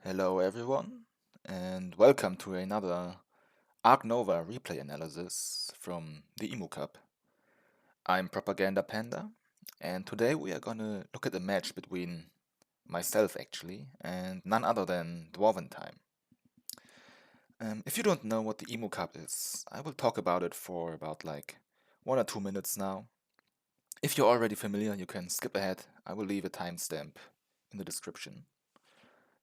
Hello everyone, and welcome to another Arc Nova replay analysis from the Emu Cup. I'm Propaganda Panda, and today we are gonna look at a match between myself actually, and none other than dwarvintime. If you don't know what the Emu Cup is, I will talk about it for about like 1 or 2 minutes now. If you're already familiar, you can skip ahead. I will leave a timestamp in the description.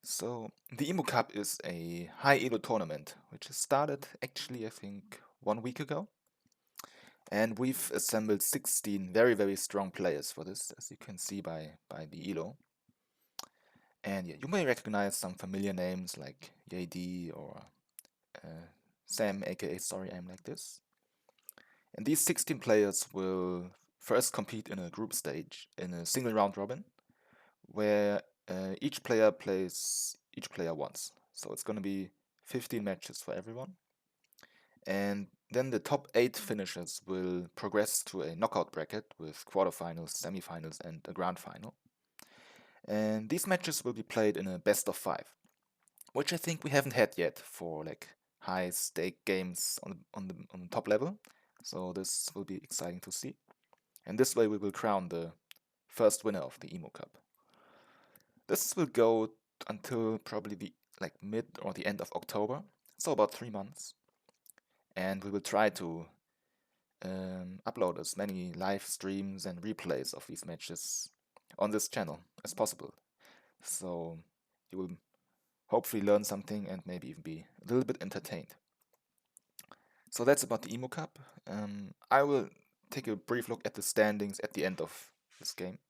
So, the Emu Cup is a high elo tournament, which has started actually, I think, 1 week ago. And we've assembled 16 very, very strong players for this, as you can see by the elo. And yeah, you may recognize some familiar names like JD or Sam, aka Sorry I'm Like This. And these 16 players will first compete in a group stage in a single round robin, where each player plays each player once. So it's going to be 15 matches for everyone. And then the top 8 finishers will progress to a knockout bracket with quarterfinals, semifinals, and a grand final. And these matches will be played in a best of 5, which I think we haven't had yet for like high stake games on the top level. So this will be exciting to see. And this way we will crown the first winner of the Emu Cup. This will go until probably the like mid or the end of October, so about 3 months. And we will try to upload as many live streams and replays of these matches on this channel as possible. So you will hopefully learn something and maybe even be a little bit entertained. So that's about the Emu Cup. I will take a brief look at the standings at the end of this game.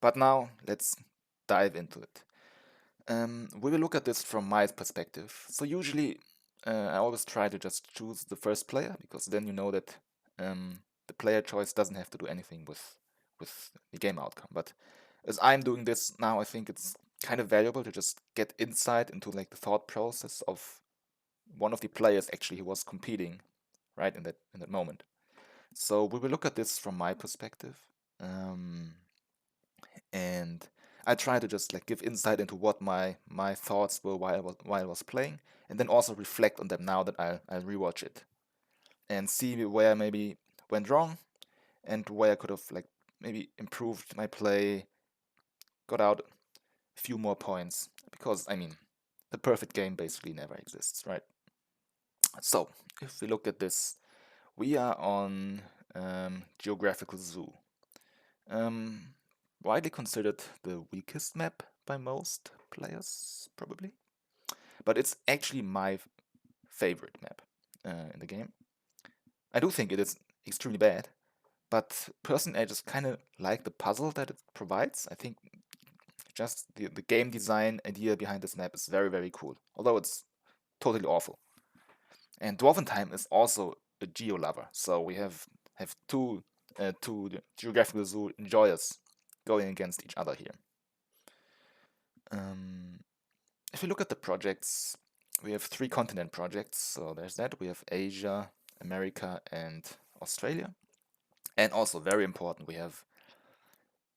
But now let's dive into it. We will look at this from my perspective. So usually, I always try to just choose the first player because then you know that the player choice doesn't have to do anything with the game outcome. But as I'm doing this now, I think it's kind of valuable to just get insight into like the thought process of one of the players actually who was competing right in that moment. So we will look at this from my perspective. Um, and I try to just like give insight into what my thoughts were while I was playing, and then also reflect on them now that I'll rewatch it and see where I maybe went wrong and where I could have like maybe improved my play, got out a few more points because I mean the perfect game basically never exists, right? So if we look at this, we are on Geographical Zoo. Um, Widely considered the weakest map by most players, probably. But it's actually my favorite map in the game. I do think it is extremely bad, but personally, I just kind of like the puzzle that it provides. I think just the game design idea behind this map is very, very cool, although it's totally awful. And Dwarventime is also a geo lover, so we have two Geographical Zoo enjoyers going against each other here. Um, if you look at the projects, we have 3 continent projects. So there's that. We have Asia, America, and Australia. And also, very important, we have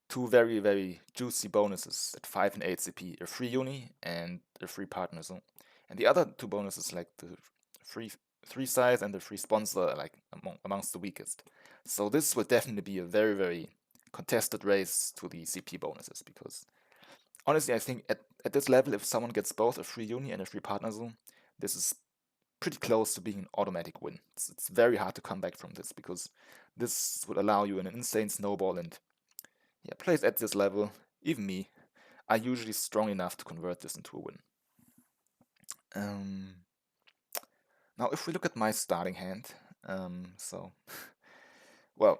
2 very, very juicy bonuses at 5 and 8 CP, a free uni and a free partner zone. And the other 2 bonuses, like the free 3 size and the free sponsor, are like amongst the weakest. So this will definitely be a very, very contested race to the CP bonuses because honestly, I think at this level, if someone gets both a free uni and a free partner zone, this is pretty close to being an automatic win. It's very hard to come back from this because this would allow you an insane snowball. And yeah, players at this level, even me, are usually strong enough to convert this into a win. Um, Now, if we look at my starting hand, so well,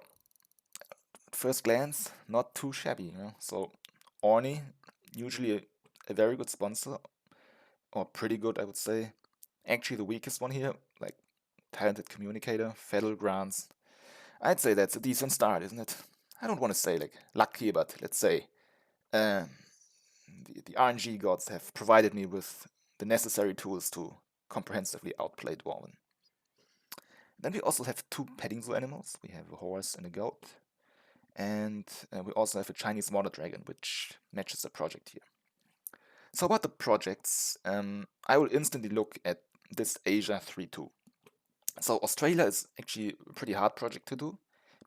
at first glance, not too shabby, you know. So Orny, usually a very good sponsor, or pretty good, I would say. Actually, the weakest one here, like talented communicator, federal grants. I'd say that's a decent start, isn't it? I don't want to say like lucky, but let's say uh, the RNG gods have provided me with the necessary tools to comprehensively outplay Dwarven. Then we also have 2 petting zoo animals. We have a horse and a goat. And we also have a Chinese water dragon, which matches the project here. So about the projects, I will instantly look at this Asia 3-2. So Australia is actually a pretty hard project to do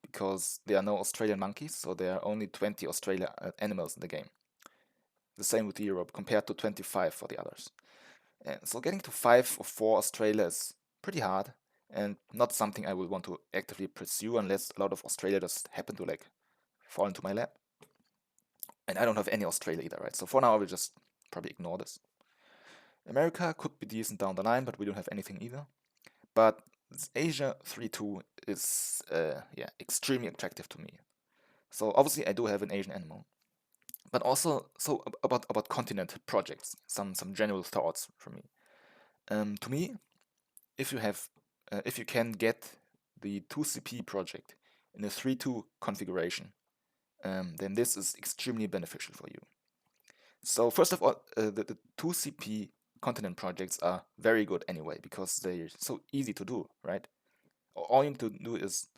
because there are no Australian monkeys, so there are only 20 Australian animals in the game. The same with Europe compared to 25 for the others. And so getting to 5 or 4 Australia is pretty hard and not something I will want to actively pursue unless a lot of Australia just happen to like fall into my lap. And I don't have any Australia either, right? So for now I will just probably ignore this. America could be decent down the line, but we don't have anything either. But this Asia 3-2 is yeah, extremely attractive to me. So obviously I do have an Asian animal. But also so about continent projects, some general thoughts from me. To me, if you have if you can get the 2CP project in a 3-2 configuration, then this is extremely beneficial for you. So first of all, the 2CP continent projects are very good anyway because they're so easy to do, right? All you need to do is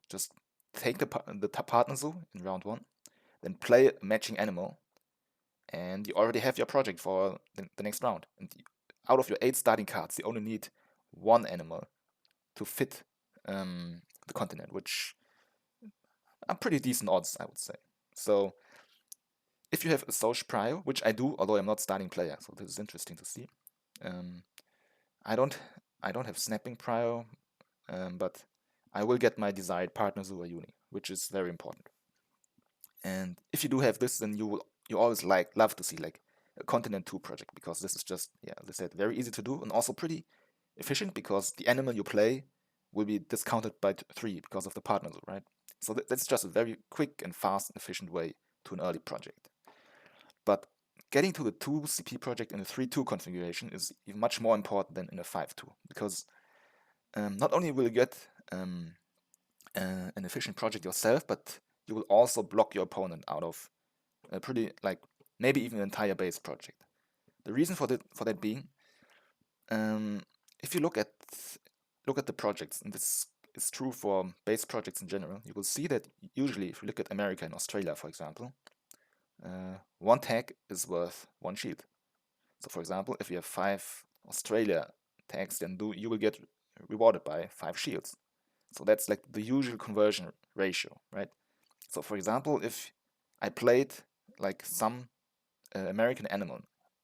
just take the partner zoo in round 1, then play a matching animal, and you already have your project for the next round. And out of your 8 starting cards, you only need 1 animal to fit the continent, which are pretty decent odds, I would say. So if you have a social prio, which I do, although I'm not starting player, so this is interesting to see. Um, I don't have snapping prio, but I will get my desired partner zoo or uni, which is very important. And if you do have this, then you always love to see like a continent 2 project because this is just, yeah, as I said, very easy to do and also pretty efficient because the animal you play will be discounted by 3 because of the partner zoo, right? So that's just a very quick and fast and efficient way to an early project. But getting to the 2CP project in a 3-2 configuration is even much more important than in a 5-2 because not only will you get an efficient project yourself, but you will also block your opponent out of a pretty, like, maybe even an entire base project. The reason for that being, if you look at the projects, and this is true for base projects in general, you will see that usually if you look at America and Australia, for example, 1 tag is worth 1 shield. So for example, if you have 5 Australia tags, then you will get rewarded by 5 shields. So that's like the usual conversion ratio, right? So for example, if I played like some American animal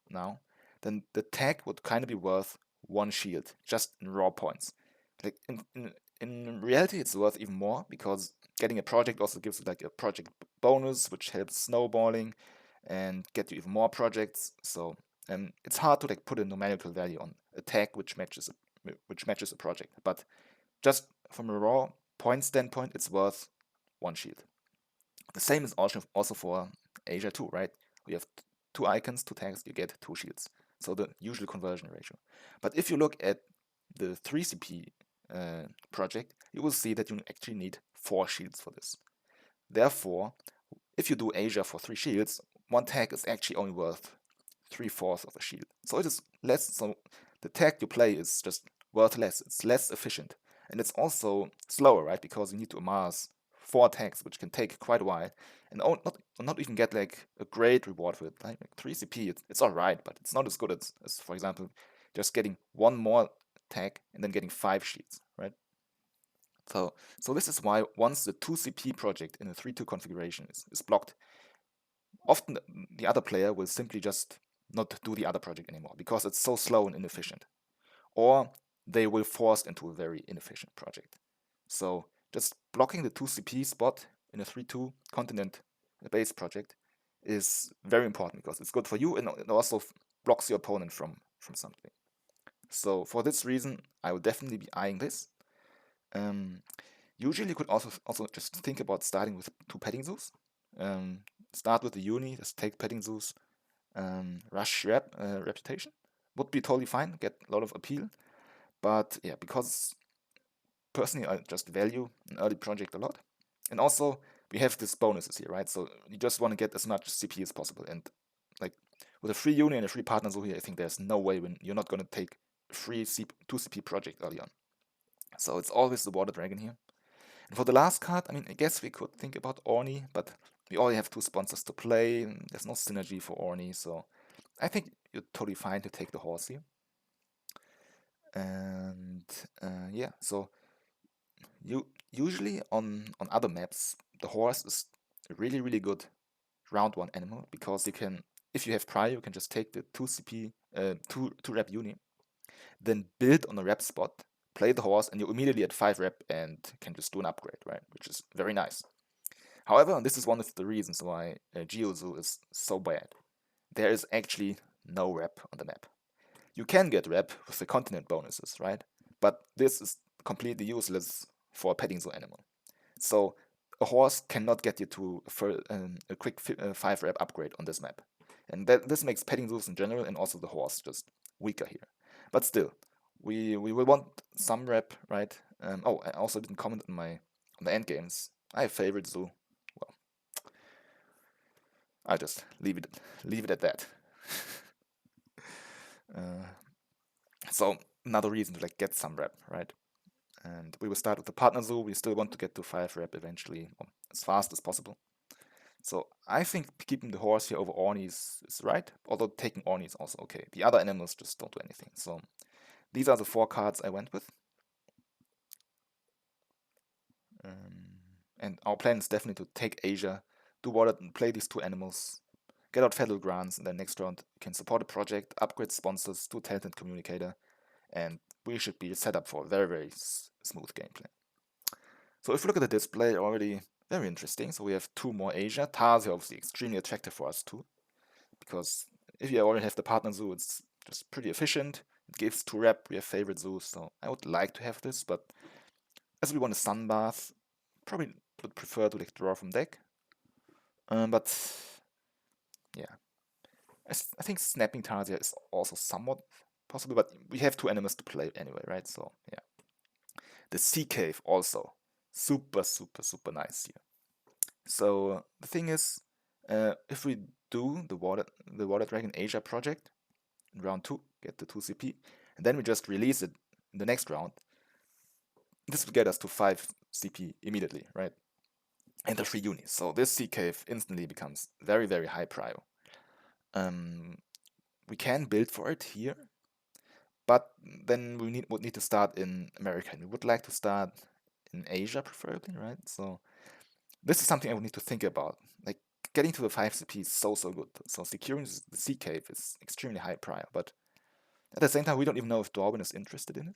now, then the tag would kind of be worth 1 shield just in raw points. Like in reality, it's worth even more because getting a project also gives you like a project bonus, which helps snowballing and get you even more projects. So it's hard to like put a numerical value on a tag which matches a project, but just from a raw point standpoint, it's worth 1 shield. The same is also for Asia 2, right? We have 2 icons, 2 tags, you get 2 shields. So the usual conversion ratio. But if you look at the 3CP project, you will see that you actually need 4 shields for this. Therefore, if you do Asia for 3 shields, 1 tag is actually only worth 3/4 of a shield. So it is less, so the tag you play is just worth less. It's less efficient. And it's also slower, right? Because you need to amass 4 tags, which can take quite a while. And not even get like a great reward for it. Like 3CP, it's alright, but it's not as good as, for example, just getting 1 more tag and then getting 5 sheets, right? So this is why once the 2CP project in a 3-2 configuration is blocked, often the other player will simply just not do the other project anymore because it's so slow and inefficient. Or they will force into a very inefficient project. So just blocking the 2CP spot in a 3-2 continent base project is very important because it's good for you and it also blocks your opponent from something. So for this reason, I will definitely be eyeing this. Usually you could also just think about starting with 2 petting zoos. Start with the uni, just take petting zoos, rush reputation. Would be totally fine, get a lot of appeal. But yeah, because personally I just value an early project a lot. And also we have these bonuses here, right? So you just want to get as much CP as possible. And like with a free uni and a free partner zoo here, I think there's no way when you're not going to take a free 2CP project early on. So it's always the water dragon here. And for the last card, I mean, I guess we could think about Orni, but we already have 2 sponsors to play. And there's no synergy for Orni, so I think you're totally fine to take the horse here. And yeah, so usually on other maps, the horse is a really good round one animal because you can, if you have prior, you can just take the 2 CP, two rep uni, then build on a rep spot, play the horse, and you're immediately at 5 rep and can just do an upgrade, right? Which is very nice. However, and this is one of the reasons why GeoZoo is so bad. There is actually no rep on the map. You can get rep with the continent bonuses, right? But this is completely useless for a petting zoo animal. So a horse cannot get you to a quick 5 rep upgrade on this map. And this makes petting zoos in general and also the horse just weaker here. But still, we will want some rep, right? Oh, I also didn't comment on on the end games. I have favorite zoo. Well, I'll just leave it at that. Uh, so another reason to like get some rep, right? And we will start with the partner zoo. We still want to get to 5 rep eventually, as fast as possible. So I think keeping the horse here over Orny is right, although taking Orny is also okay. The other animals just don't do anything. So these are the 4 cards I went with. And our plan is definitely to take Asia, do water, and play these 2 animals, get out federal grants, and then next round we can support a project, upgrade sponsors, do talented communicator, and we should be set up for a very smooth gameplay. So if you look at the display, already very interesting. So we have 2 more Asia. Tarsi obviously extremely attractive for us too, because if you already have the partner zoo, it's just pretty efficient. It gives 2 rep. We have favorite zoos, so I would like to have this, but as we want a sunbath, probably would prefer to like draw from deck. But yeah, I think snapping Tarsia is also somewhat possible, but we have 2 animals to play anyway, right? So yeah, the sea cave also super nice here. So the thing is, if we do the water dragon Asia project in round 2, get the 2 CP, and then we just release it in the next round, this will get us to 5 CP immediately, right? And the 3 unis. So this sea cave instantly becomes very high prio. We can build for it here, but then we would need to start in America. And we would like to start in Asia preferably, right? So this is something I would need to think about. Like getting to the 5 CP is so good. So securing the sea cave is extremely high prior, but at the same time we don't even know if Darwin is interested in it.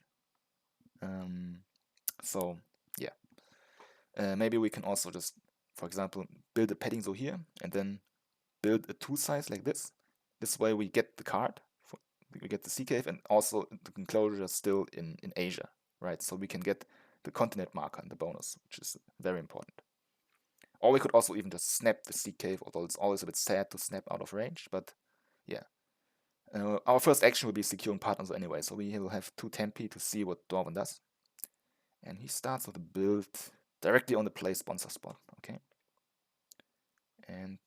So yeah, maybe we can also just, for example, build a petting zoo here and then build a 2 size like this. This way we get the card, we get the sea cave, and also the enclosure still in Asia, right? So we can get the continent marker and the bonus, which is very important. Or we could also even just snap the sea cave, although it's always a bit sad to snap out of range, but yeah. Our first action will be securing partners anyway, so we will have 2 Tempi to see what Dorvan does. And he starts with a build directly on the play sponsor spot, okay? And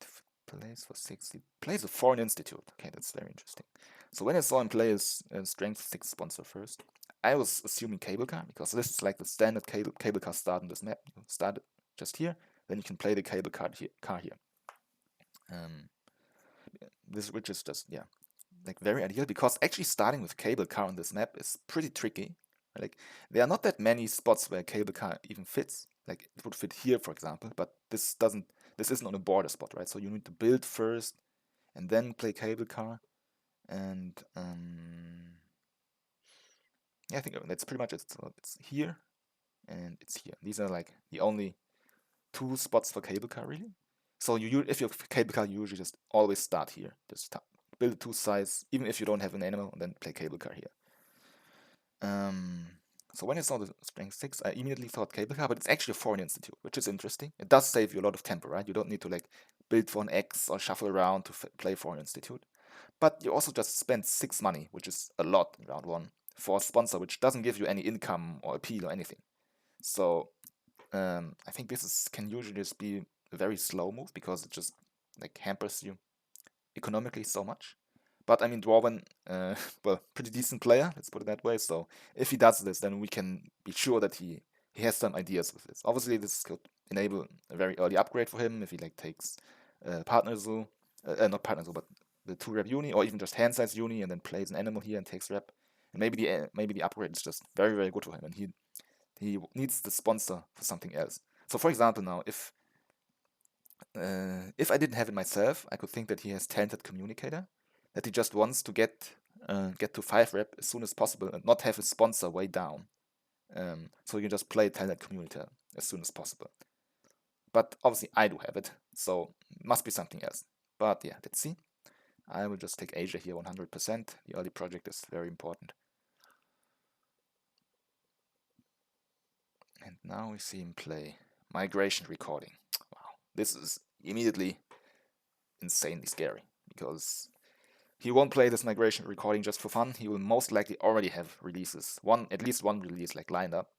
plays for 60. Plays a foreign institute. Okay, that's very interesting. So when I saw him play his strength 6 sponsor first, I was assuming cable car because this is like the standard cable car start on this map. You start it just here, then you can play the cable car here. This which is just like very ideal because actually starting with cable car on this map is pretty tricky. Like there are not that many spots where cable car even fits. Like it would fit here, for example, but this isn't on a border spot, right? So you need to build first and then play cable car. And yeah, I think that's pretty much it. So it's here and it's here. These are like the only 2 spots for cable car really. So if you have cable car, you usually just always start here. Just build a 2 size, even if you don't have an animal, and then play cable car here. So when I saw the strength 6, I immediately thought cable car, but it's actually a foreign institute, which is interesting. It does save you a lot of tempo, right? You don't need to like build for an X or shuffle around to play foreign institute. But you also just spend 6 money, which is a lot in round 1, for a sponsor, which doesn't give you any income or appeal or anything. So I think this can usually just be a very slow move because it just like hampers you economically so much. But I mean, Dwarven, well, pretty decent player, let's put it that way. So if he does this, then we can be sure that he has some ideas with this. Obviously, this could enable a very early upgrade for him if he like takes partner zoo, not partner zoo, but the 2 rep uni, or even just hand size uni, and then plays an animal here and takes rep. And maybe the upgrade is just very, very good for him, and he needs the sponsor for something else. So for example, now if I didn't have it myself, I could think that he has talented communicator, that he just wants to get to 5 rep as soon as possible and not have his sponsor way down. So you can just play talented communicator as soon as possible. But obviously I do have it, so must be something else. But yeah, let's see. I will just take Asia here 100%. The early project is very important. And now we see him play migration recording. Wow, this is immediately insanely scary, because he won't play this migration recording just for fun. He will most likely already have releases, at least one release like lined up.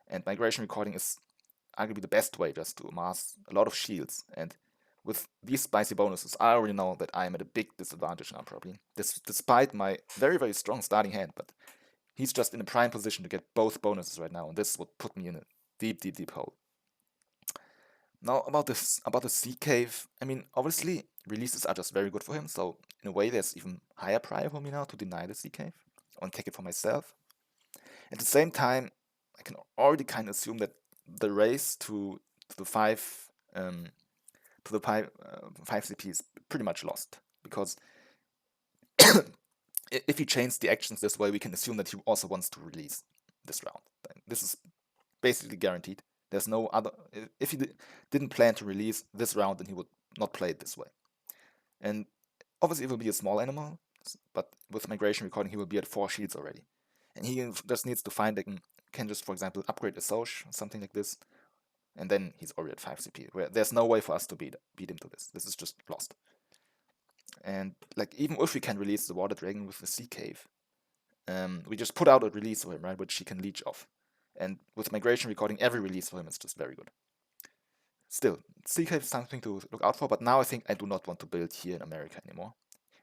And migration recording is arguably the best way just to amass a lot of shields. And with these spicy bonuses, I already know that I'm at a big disadvantage now, probably. Despite my very, very strong starting hand, but he's just in a prime position to get both bonuses right now, and this would put me in a deep, deep, deep hole. Now about the sea cave, I mean, obviously releases are just very good for him, so in a way there's even higher prior for me now to deny the sea cave and take it for myself. At the same time, I can already kind of assume that the race to the um, five CP is pretty much lost, because if he chains the actions this way, we can assume that he also wants to release this round. This is basically guaranteed. There's no other. If he didn't plan to release this round, then he would not play it this way. And obviously, it will be a small animal, but with migration recording, he will be at 4 shields already. And he just needs to find that can just, for example, upgrade a Soch, something like this, and then he's already at 5 CP. Where there's no way for us to beat him to this. This is just lost. And like, even if we can release the Water Dragon with the Sea Cave, we just put out a release for him, right, which he can leech off. And with migration recording, every release for him is just very good. Still, Sea Cave is something to look out for, but now I think I do not want to build here in America anymore.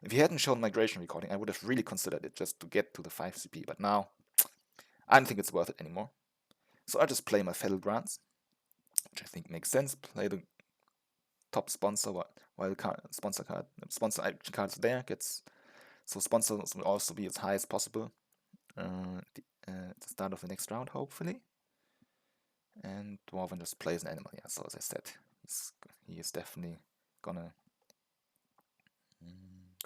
If he hadn't shown migration recording, I would have really considered it just to get to the 5 CP, but now I don't think it's worth it anymore. So I just play my Federal Grants, which I think makes sense. Play the top sponsor while the sponsor action cards there so sponsors will also be as high as possible at the start of the next round, hopefully. And Dwarven just plays an animal, yeah. So as I said, he is definitely gonna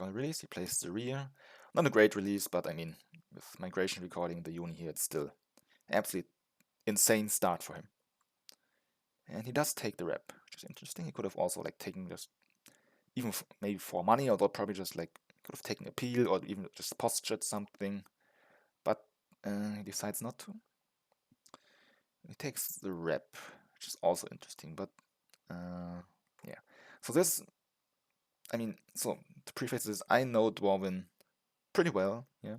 release. He plays the rear. Not a great release, but I mean, with migration recording the uni here, it's still absolutely insane start for him. And he does take the rep, which is interesting. He could have also like taken just even maybe for money, or probably just like could have taken a peel or even just postured something, but he decides not to. He takes the rep, which is also interesting, but yeah. So this, I mean, so to preface this, I know Dwarven pretty well, yeah.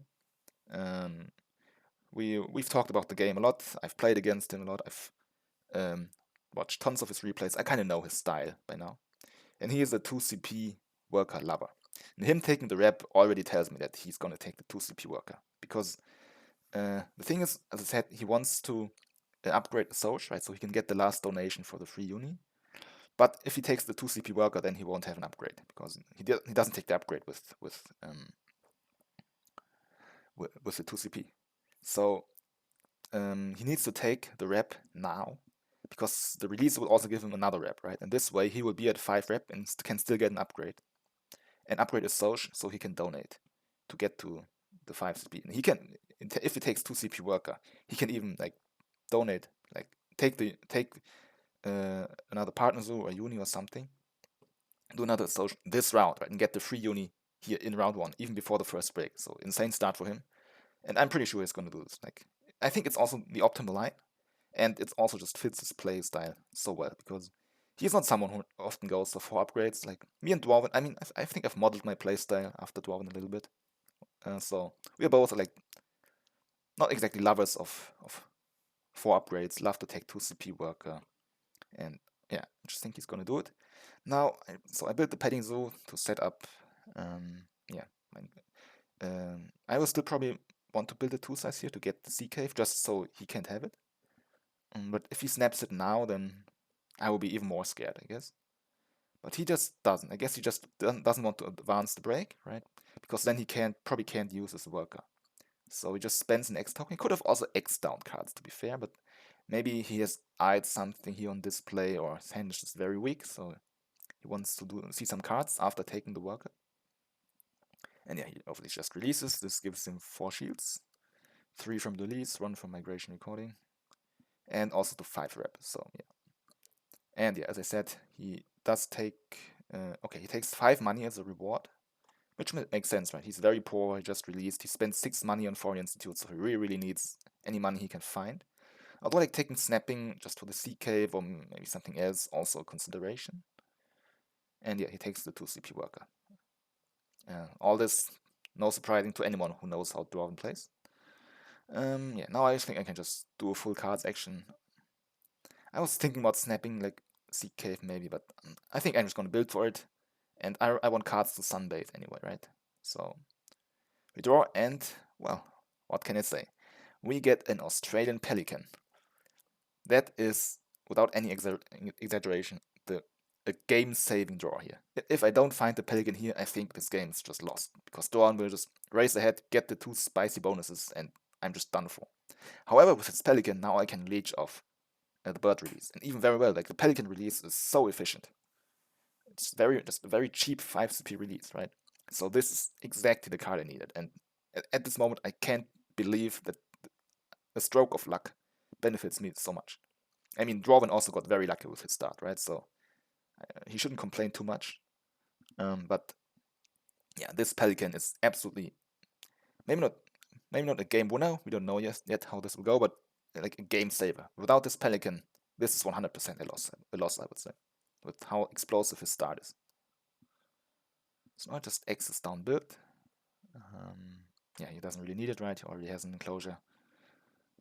We've talked about the game a lot. I've played against him a lot. I've watched tons of his replays. I kind of know his style by now. And he is a 2 CP worker lover. And him taking the rep already tells me that he's gonna take the 2 CP worker, because the thing is, as I said, he wants to upgrade the Soch, right? So he can get the last donation for the free uni. But if he takes the 2 CP worker, then he won't have an upgrade, because he doesn't take the upgrade with the 2 CP. So he needs to take the rep now, because the release will also give him another rep, right? And this way he will be at 5 rep and can still get an upgrade. And upgrade his Soch so he can donate to get to the 5 CP. And he can, if he takes 2 CP worker, he can even like donate, like take another partner zoo or uni or something, do another Soch this round, right? And get the free uni here in round 1, even before the first break. So insane start for him. And I'm pretty sure he's gonna do this. Like, I think it's also the optimal line, and it also just fits his play style so well, because he's not someone who often goes for 4 upgrades. Like me and Dwarven, I mean, I think I've modeled my playstyle after Dwarven a little bit. So we are both like not exactly lovers of 4 upgrades. Love to take 2 CP worker, and yeah, I just think he's gonna do it. Now, so I built the petting zoo to set up. Yeah, I will still probably want to build a 2 size here to get the sea cave, just so he can't have it. But if he snaps it now, then I will be even more scared, I guess. But he just doesn't. I guess he just doesn't want to advance the break, right? Because then he probably can't use his worker. So he just spends an X token. He could have also X down cards, to be fair, but maybe he has eyed something here on display, or his hand is just very weak, so he wants to see some cards after taking the worker. And yeah, he obviously just releases. This gives him 4 shields. 3 from the release, 1 from migration recording, and also the 5 rep. So yeah. And yeah, as I said, he does take okay, he takes 5 money as a reward, which makes sense, right? He's very poor, he just released, he spent 6 money on foreign institutes, so he really needs any money he can find. Although like taking snapping just for the sea cave or maybe something else, also a consideration. And yeah, he takes the 2 CP worker. All this no surprising to anyone who knows how Dwarven plays. Yeah, now I think I can just do a full cards action. I was thinking about snapping like Sea Cave maybe, but I think I'm just gonna build for it. And I want cards to sunbathe anyway, right? So we draw and, well, what can I say? We get an Australian pelican. That is, without any exaggeration, a game-saving draw here. If I don't find the pelican here, I think this game is just lost. Because Doran will just race ahead, get the 2 spicy bonuses, and I'm just done for. However, with its pelican, now I can leech off the bird release. And even very well, like the pelican release is so efficient. It's just a very cheap 5 CP release, right? So this is exactly the card I needed. And at this moment, I can't believe that a stroke of luck benefits me so much. I mean, Dwarven also got very lucky with his start, right? So he shouldn't complain too much. But yeah, this pelican is absolutely maybe not a game winner. We don't know yet how this will go, but like a game saver. Without this pelican, this is 100% a loss, I would say, with how explosive his start is. So now just X's down build. Yeah, he doesn't really need it, right? He already has an enclosure.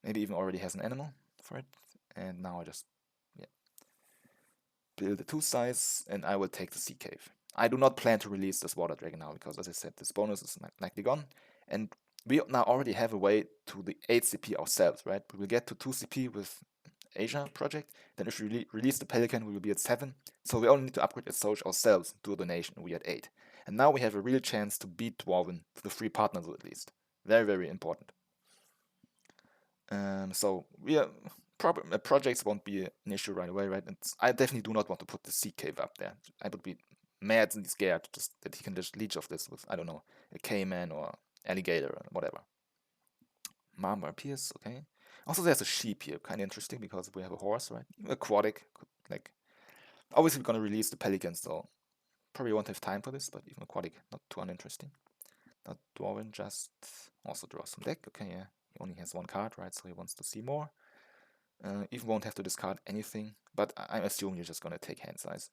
Maybe even already has an animal for it. And now I just build a 2 size, and I will take the sea cave. I do not plan to release this water dragon now, because as I said, this bonus is likely gone. And we now already have a way to the 8 CP ourselves, right? We will get to 2 CP with Asia project. Then if we release the pelican, we will be at 7. So we only need to upgrade at Soch ourselves, do a donation, we at 8. And now we have a real chance to beat Dwarven, the 3 partners at least. Very, very important. So we are projects won't be an issue right away, right? And I definitely do not want to put the sea cave up there. I would be mad and scared just that he can just leech off this with, I don't know, a caiman or alligator or whatever. Mamba appears, okay. Also, there's a sheep here, kind of interesting because we have a horse, right? Aquatic, like obviously we're gonna release the pelicans, so probably won't have time for this, but even aquatic, not too uninteresting. Not Dwarven, just also draw some deck. Okay, yeah, he only has 1 card, right? So he wants to see more. Even won't have to discard anything, but I'm assuming you're just gonna take hand size.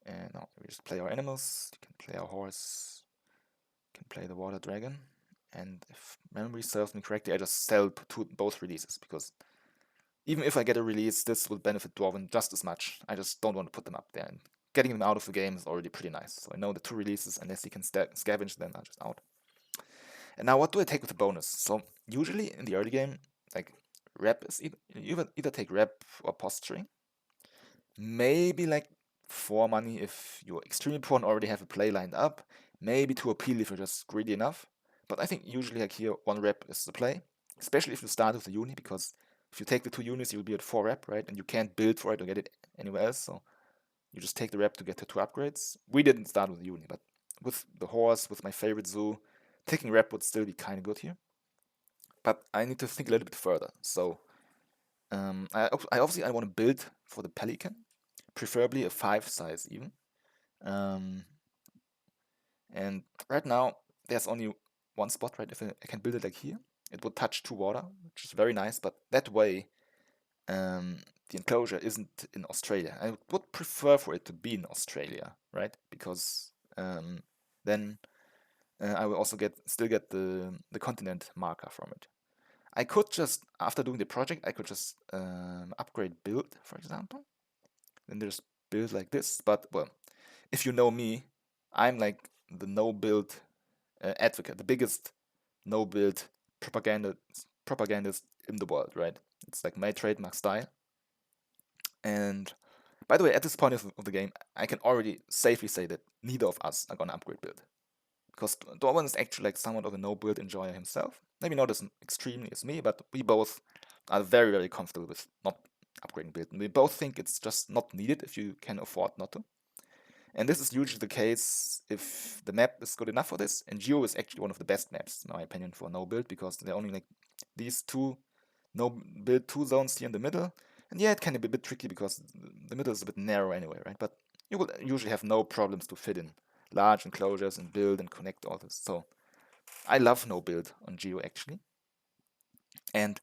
And now we just play our animals. You can play our horse. You can play the water dragon. And if memory serves me correctly, I just sell both releases, because even if I get a release, this will benefit Dwarven just as much. I just don't want to put them up there. And getting them out of the game is already pretty nice. So I know the 2 releases, unless he can scavenge, then are just out. And now what do I take with the bonus? So usually in the early game, like rep is either take rep or posturing. Maybe like 4 money if you're extremely poor and already have a play lined up. Maybe 2 appeal if you're just greedy enough. But I think usually like here 1 rep is the play. Especially if you start with the uni, because if you take the 2 unis, you'll be at 4 rep, right? And you can't build for it or get it anywhere else. So you just take the rep to get the 2 upgrades. We didn't start with the uni, but with the horse, with my favorite zoo, taking rep would still be kind of good here. But I need to think a little bit further. So I obviously I want to build for the pelican, preferably a 5 size even. And right now there's only 1 spot, right? If I can build it like here, it would touch 2 water, which is very nice. But that way, the enclosure isn't in Australia. I would prefer for it to be in Australia, right? Because then I will also still get the continent marker from it. I could just, after doing the project, I could just upgrade build, for example. Then there's build like this. But, well, if you know me, I'm like the no build advocate, the biggest no build propagandist in the world, right? It's like my trademark style. And By the way, at this point of the game, I can already safely say that neither of us are gonna upgrade build. Because Dorwan is actually like somewhat of a no-build enjoyer himself. Maybe not as extremely as me, but we both are very, very comfortable with not upgrading build. And we both think it's just not needed if you can afford not to. And this is usually the case if the map is good enough for this. And Geo is actually one of the best maps, in my opinion, for no build, because there are only like these two no build 2 zones here in the middle. And yeah, it can be a bit tricky because the middle is a bit narrow anyway, right? But you will usually have no problems to fit in large enclosures and build and connect all this. So I love no build on Geo actually. And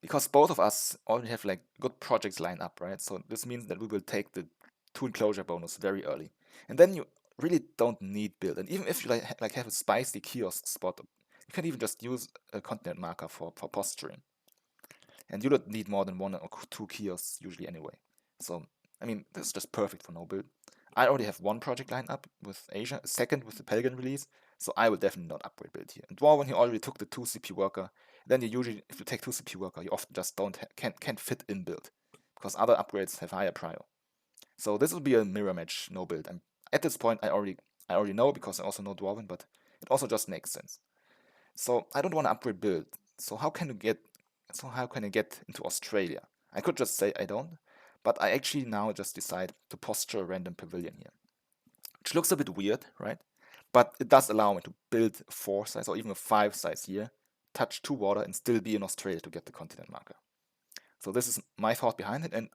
because both of us already have like good projects lined up, right? So this means that we will take the 2 enclosure bonus very early. And then you really don't need build. And even if you like have a spicy kiosk spot, you can even just use a continent marker for posturing. And you don't need more than 1 or 2 kiosks usually anyway. So, I mean, this is just perfect for no build. I already have 1 project lined up with Asia, a second with the Pelican release, so I will definitely not upgrade build here. And Dwarven, he already took the 2 CP worker. Then you usually, if you take 2 CP worker, you often just can't fit in build because other upgrades have higher prio. So this will be a mirror match no build. And at this point, I already know because I also know Dwarven, but it also just makes sense. So I don't want to upgrade build. So how can I get into Australia? I could just say I don't, but I actually now just decide to posture a random pavilion here, which looks a bit weird, right? But it does allow me to build a 4 size or even a 5 size here, touch 2 water, and still be in Australia to get the continent marker. So this is my thought behind it, and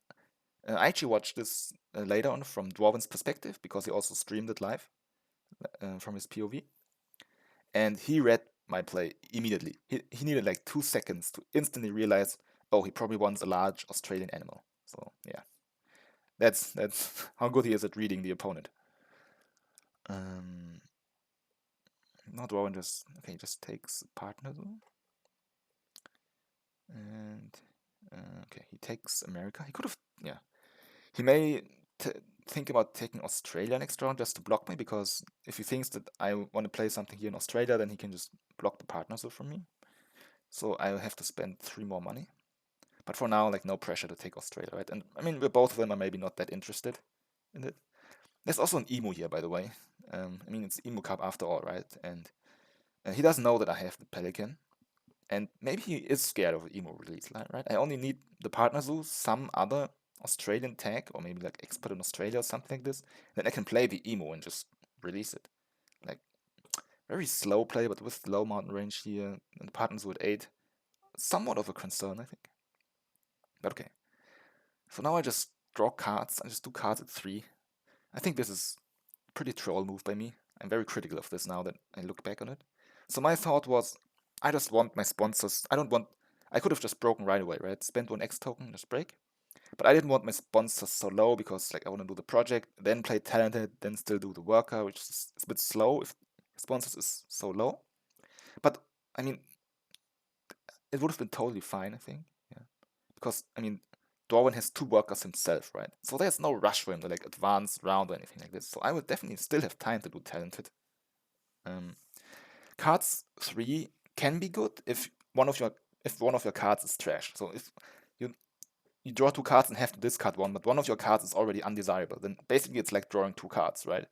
I actually watched this later on from Dwarven's perspective because he also streamed it live from his POV. And he read my play immediately. He needed like 2 seconds to instantly realize, oh, he probably wants a large Australian animal. So yeah, that's how good he is at reading the opponent. Um, not Rowan just okay, just takes partner though, and okay, he takes America. He could have He may think about taking Australia next round just to block me because if he thinks that I want to play something here in Australia, then he can just block the partner zoo from me. So I'll have to spend 3 more money. But for now, like no pressure to take Australia, right? And I mean, both of them are maybe not that interested in it. There's also an Emu here, by the way. I mean, it's Emu Cup after all, right? And he doesn't know that I have the Pelican. And maybe he is scared of the Emu release, right? I only need the partner zoo, some other Australian tag, or maybe like expert in Australia or something like this. Then I can play the Emu and just release it. Like, very slow play, but with low mountain range here, and the partner zoo at 8. Somewhat of a concern, I think. But okay. So now I just draw cards. I just do cards at 3. I think this is a pretty troll move by me. I'm very critical of this now that I look back on it. So my thought was, I just want my sponsors. I could have just broken right away, right? Spend 1 X token, just break. But I didn't want my sponsors so low because like I want to do the project, then play talented, then still do the worker, which is a bit slow if sponsors is so low. But I mean, it would have been totally fine, I think. Yeah. Because I mean, Darwin has 2 workers himself, right? So there's no rush for him to like advance round or anything like this. So I would definitely still have time to do talented. Um, Cards 3 can be good if one of your cards is trash. So if you you draw 2 cards and have to discard one, but one of your cards is already undesirable, then basically it's like drawing 2 cards, right?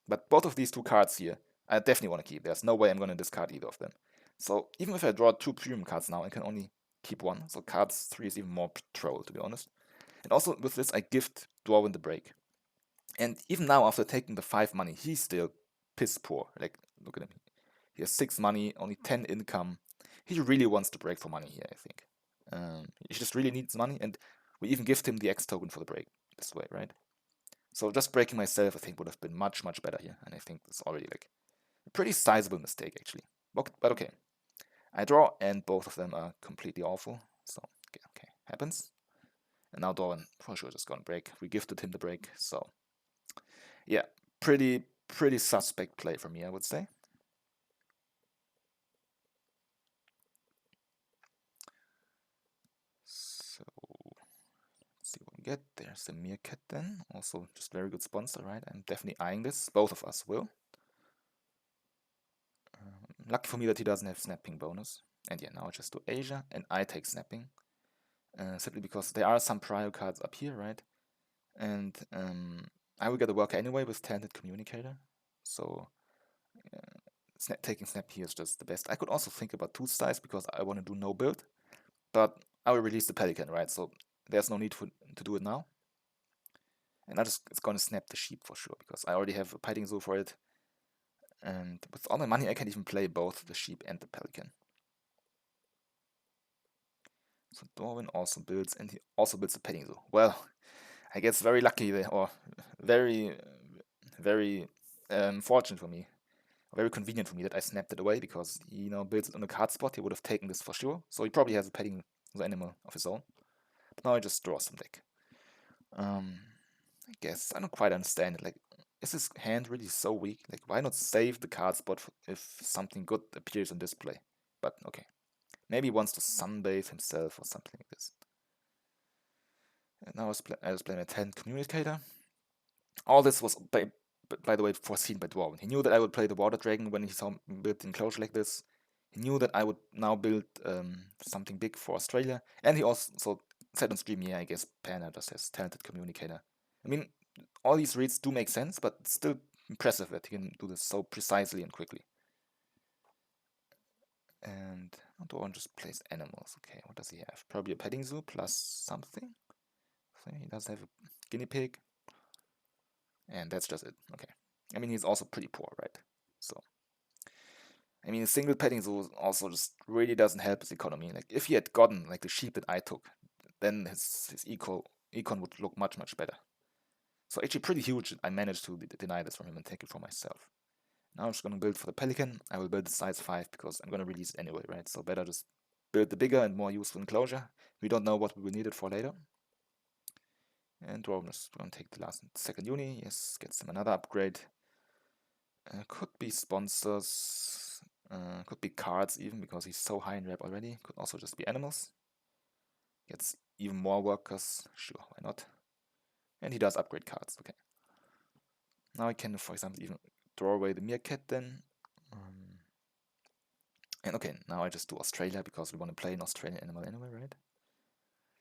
But both of these 2 cards here, I definitely want to keep. There's no way I'm going to discard either of them. So even if I draw 2 premium cards now, I can only keep 1. So cards 3 is even more troll, to be honest. And also with this, I gift Dwarven the break. And even now, after taking the 5 money, he's still piss poor. Like, look at him. He has 6 money, only 10 income. He really wants to break for money here, I think. He just really needs money, and we even gift him the X token for the break this way, right? So just breaking myself, I think, would have been much, much better here. And I think it's already like a pretty sizable mistake, actually. But okay. I draw, and both of them are completely awful. So, okay, happens. And now Doran for sure just gonna break. We gifted him the break, so yeah, pretty suspect play for me, I would say. So let's see what we get. There's the meerkat then. Also just very good sponsor, right? I'm definitely eyeing this. Both of us will. Lucky for me that he doesn't have snapping bonus. And yeah, now I just do Asia, and I take snapping. Simply because there are some prio cards up here, right? And I will get a worker anyway with talented communicator. So taking snap here is just the best. I could also think about two styles because I want to do no build, but I will release the pelican, right? So there's no need to do it now. And it's gonna snap the sheep for sure because I already have a petting zoo for it. And with all my money, I can even play both the sheep and the pelican. So Darwin also builds, and he also builds a petting zoo. Well, I guess very lucky or very, very fortunate for me, very convenient for me that I snapped it away because he now builds it on a card spot. He would have taken this for sure. So he probably has a petting zoo animal of his own. But now I just draw some deck. I guess I don't quite understand it. Like, is his hand really so weak? Like, why not save the card spot if something good appears on display? But okay, maybe he wants to sunbathe himself or something like this. And now I was playing a 10 communicator. All this was, by the way, foreseen by Dwarven. He knew that I would play the Water Dragon when he saw me build the enclosure like this. He knew that I would now build something big for Australia. And he also said on stream, yeah, I guess Panda just has talented communicator. I mean, all these reads do make sense, but it's still impressive that he can do this so precisely and quickly. And Dwarven just plays animals. Okay, what does he have? Probably a petting zoo plus something. So he does have a guinea pig. And that's just it. Okay. I mean, he's also pretty poor, right? So, I mean, a single petting zoo also just really doesn't help his economy. Like, if he had gotten, like, the sheep that I took, then his econ would look much, much better. So, actually, pretty huge. I managed to deny this from him and take it for myself. Now I'm just gonna build for the pelican. I will build the size 5 because I'm gonna release it anyway, right? So, better just build the bigger and more useful enclosure. We don't know what we will need it for later. And Dwarven is gonna take the last and second uni. Yes, gets him another upgrade. Could be sponsors, could be cards even because he's so high in rep already. Could also just be animals. Gets even more workers. Sure, why not? And he does upgrade cards. Okay. Now I can, for example, even throw away the meerkat then. And okay, now I just do Australia because we want to play an Australian animal anyway, right?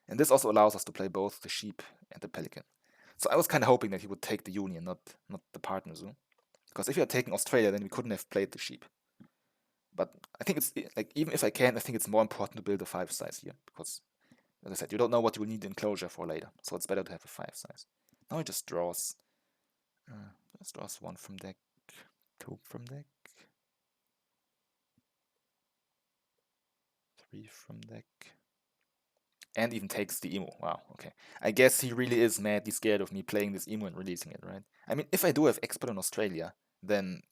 And this also allows us to play both the sheep and the pelican. So I was kind of hoping that he would take the union, not the partner zoo. Because if he had taken Australia, then we couldn't have played the sheep. But I think it's like, even if I can, I think it's more important to build a 5 size here because, as I said, you don't know what you will need enclosure for later, so it's better to have a 5 size. Now he just draws 1 from deck, 2 from deck, 3 from deck, and even takes the Emu. Wow, okay. I guess he really is madly scared of me playing this Emu and releasing it, right? I mean, if I do have expert in Australia, then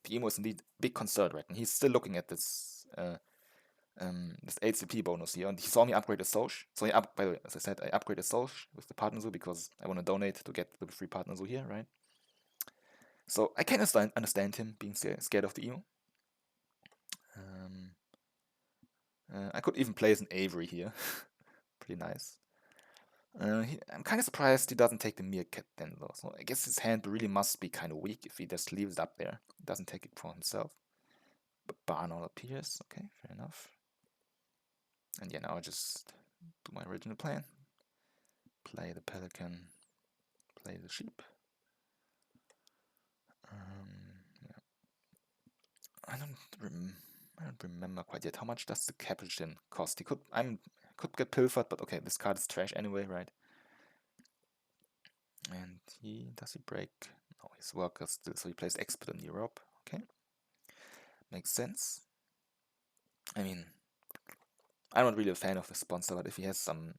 the Emu is indeed a big concern, right? And he's still looking at this HCP bonus here, and he saw me upgrade a Soch. So by the way, as I said, I upgraded Soch with the partner zoo because I want to donate to get the free partner zoo here, right? So I can understand him being scared of the Emu. I could even place an Avery here. Pretty nice. I'm kind of surprised he doesn't take the Meerkat then, though. So I guess his hand really must be kind of weak if he just leaves it up there. Doesn't take it for himself. But Barnall appears. Okay, fair enough. And yeah, now I just do my original plan. Play the pelican, play the sheep. Yeah. I don't remember quite yet. How much does the Capuchin cost? He could get pilfered, but okay, this card is trash anyway, right? And does he break? No, his worker still, so he plays expert in Europe. Okay, makes sense. I mean, I'm not really a fan of the sponsor, but if he has some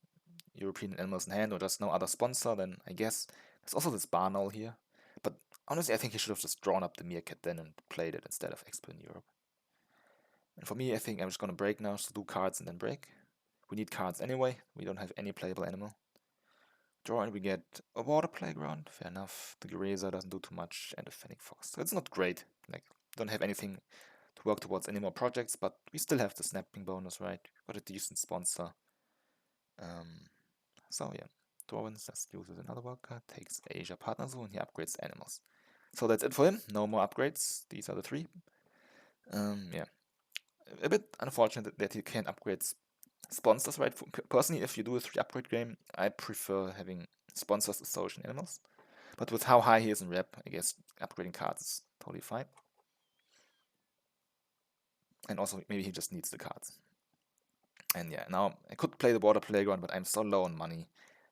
European animals in hand or just no other sponsor, then I guess there's also this Barnall here. But honestly, I think he should have just drawn up the Meerkat then and played it instead of expert in Europe. And for me, I think I'm just gonna break now, so do cards and then break. We need cards anyway. We don't have any playable animal. Draw and we get a water playground. Fair enough. The Grazer doesn't do too much, and a Fennec Fox. So it's not great. Like, don't have anything to work towards any more projects, but we still have the snapping bonus, right? Got a decent sponsor. So yeah, Dwarven just uses another worker, takes Asia Partner Zoo, and he upgrades animals. So that's it for him. No more upgrades. These are the 3. Yeah, a bit unfortunate that he can't upgrade sponsors, right? Personally, if you do a 3 upgrade game, I prefer having sponsors the social animals. But with how high he is in rep, I guess upgrading cards is totally fine. And also, maybe he just needs the cards. And yeah, now I could play the Water Playground, but I'm so low on money.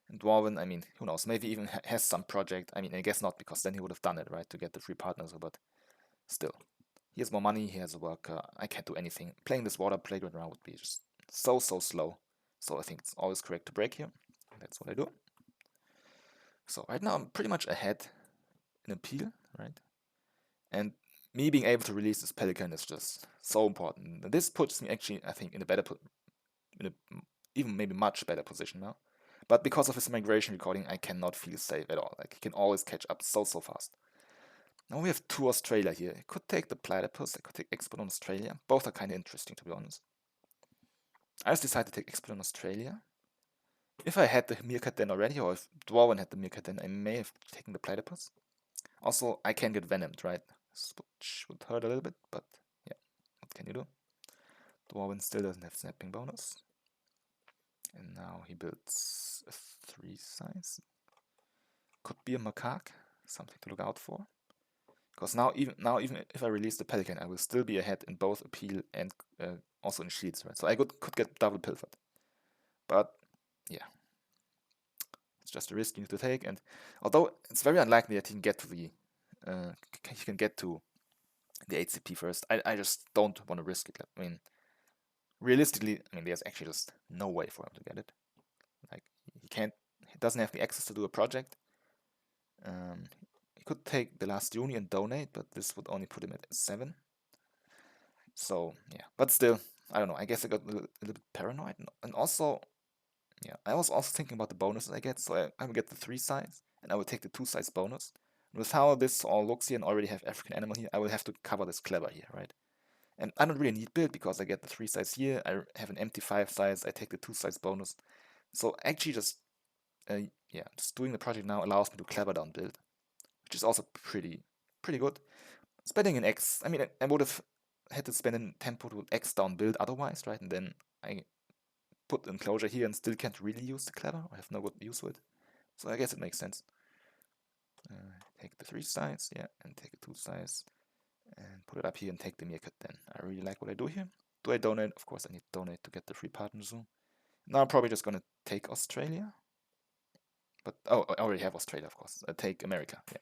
And Dwarven, I mean, who knows, maybe even has some project. I mean, I guess not, because then he would have done it, right, to get the free partners, but still. He has more money, he has a worker, I can't do anything. Playing this Water Playground round would be just so slow. So I think it's always correct to break here. That's what I do. So right now I'm pretty much ahead in appeal, right? And me being able to release this Pelican is just so important. And this puts me actually, I think, in a better, in a even maybe much better position now. But because of his migration recording, I cannot feel safe at all. Like, he can always catch up so fast. Now we have 2 Australia here. I could take the Platypus, I could take Expert on Australia. Both are kind of interesting, to be honest. I just decided to take Expert on Australia. If I had the Meerkat then already, or if Dwarven had the Meerkat then, I may have taken the Platypus. Also, I can get Venomed, right? Which would hurt a little bit, but yeah, what can you do? Dwarven still doesn't have snapping bonus. And now he builds a 3 size. Could be a macaque, something to look out for. Because now even if I release the Pelican, I will still be ahead in both appeal and also in shields, right? So I could get double pilfered. But yeah, it's just a risk you need to take. And although it's very unlikely that he can get to the 8 CP first, I just don't want to risk it. I mean, realistically, there's actually just no way for him to get it. Like, he doesn't have the access to do a project. He could take the last uni and donate, but this would only put him at 7. So yeah, but still, I don't know. I guess I got a little bit paranoid, and also, yeah, I was also thinking about the bonuses I get. So I would get the 3 size, and I would take the 2 size bonus. And with how this all looks here, and already have African animal here, I will have to cover this clever here, right? And I don't really need build because I get the 3 size here. I have an empty 5 size. I take the 2 size bonus. So actually, just just doing the project now allows me to clever down build, which is also pretty good. Spending an X, I would have had to spend a tempo to X down build otherwise, right? And then I put enclosure here and still can't really use the clever. I have no good use for it. So I guess it makes sense. Take the 3 size, yeah, and take a 2 size. And put it up here and take the Meerkat then. I really like what I do here. Do I donate? Of course I need to donate to get the free partner zoo. Now I'm probably just gonna take Australia. But, oh, I already have Australia, of course. I take America, yeah.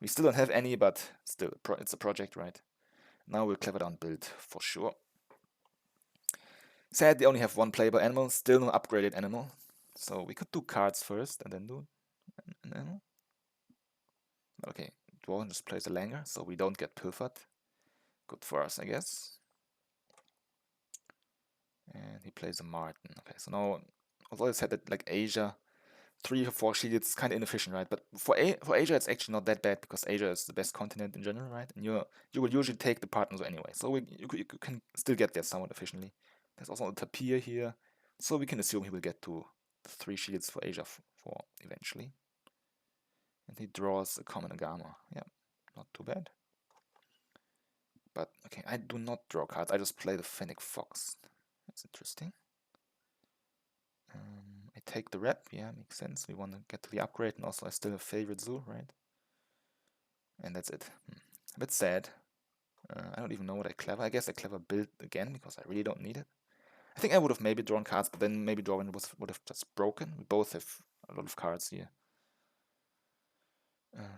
We still don't have any, but still, it's a project, right? Now we'll clever down build for sure. Sad they only have 1 playable animal, still no upgraded animal. So we could do cards first and then do an animal. Okay, Dwarven just plays a Langer, so we don't get pilfered. Good for us, I guess. And he plays a Martin. Okay, so now, although I said that like Asia, 3 or 4 shields, it's kind of inefficient, right? But for Asia, it's actually not that bad because Asia is the best continent in general, right? And you will usually take the partners anyway, so you can still get there somewhat efficiently. There's also a tapir here, so we can assume he will get to 3 shields for Asia for eventually. And he draws a common Agama. Yeah, not too bad. But okay, I do not draw cards. I just play the Fennec Fox. That's interesting. I take the rep. Yeah, makes sense. We want to get to the upgrade, and also I still have favorite zoo, right? And that's it. A bit sad. I don't even know what I clever. I guess I clever build again because I really don't need it. I think I would have maybe drawn cards, but then maybe drawing would have just broken. We both have a lot of cards here.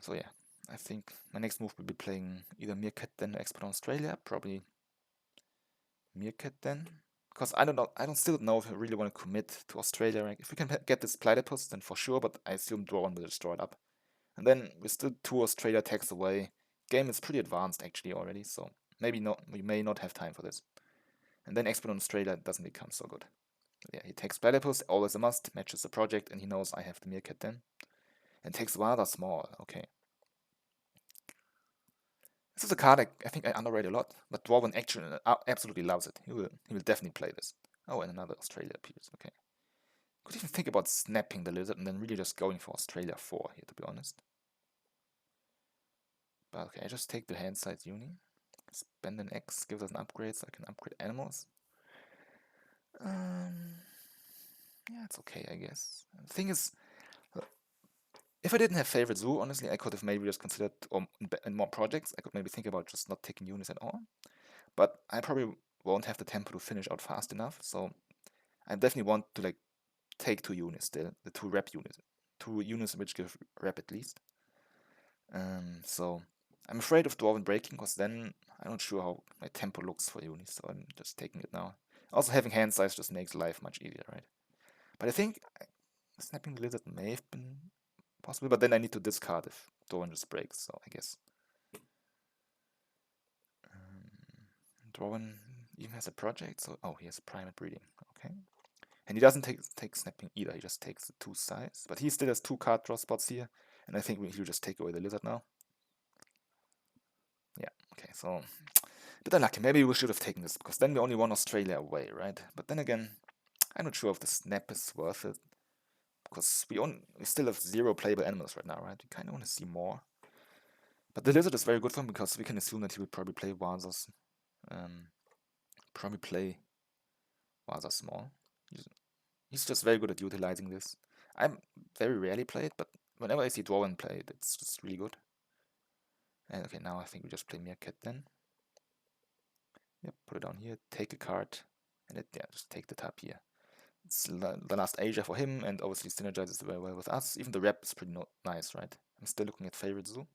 So yeah, I think my next move will be playing either Meerkat then or Expert on Australia. Probably Meerkat then. Because I don't still know if I really want to commit to Australia. Right? If we can get this Platypus, then for sure, but I assume Dwarven will destroy it up. And then we're still 2 Australia attacks away. Game is pretty advanced actually already, so maybe not. We may not have time for this. And then Expert on Australia doesn't become so good. Yeah, he takes Platypus, always a must, matches the project, and he knows I have the Meerkat then. And takes rather small, okay. This is a card I think I underrate a lot, but Dwarven actually absolutely loves it. He will definitely play this. Oh, and another Australia appears, okay. Could even think about snapping the lizard and then really just going for Australia 4 here, to be honest. But okay, I just take the hand side uni. Spend an X, gives us an upgrade so I can upgrade animals. Yeah, it's okay, I guess. The thing is, If I didn't have favorite zoo, honestly, I could have maybe just considered, or in more projects, I could maybe think about just not taking units at all. But I probably won't have the tempo to finish out fast enough, so I definitely want to like take 2 units still, the 2 units, 2 units which give rep at least. So I'm afraid of dwarven breaking because then I'm not sure how my tempo looks for units, so I'm just taking it now. Also, having hand size just makes life much easier, right? But I think snapping the lizard may have been possible, but then I need to discard if dwarven just breaks, so I guess. Dwarven even has a project, so oh, he has primate breeding, okay. And he doesn't take snapping either, he just takes the 2 size. But he still has 2 card draw spots here, and I think he'll just take away the lizard now. Yeah, okay, so bit unlucky. Maybe we should have taken this, because then we only won Australia away, right? But then again, I'm not sure if the snap is worth it, because we still have 0 playable animals right now, right? We kind of want to see more. But the lizard is very good for him, because we can assume that he will probably play Vazas. Probably play Vaza small. He's just very good at utilizing this. I'm very rarely play it, but whenever I see Dwarven play it, it's just really good. And okay, now I think we just play Meerkat then. Yep, put it down here, take a card, and just take the tap here. It's the last Asia for him, and obviously synergizes very well with us. Even the rep is pretty nice, right? I'm still looking at favorite zoo.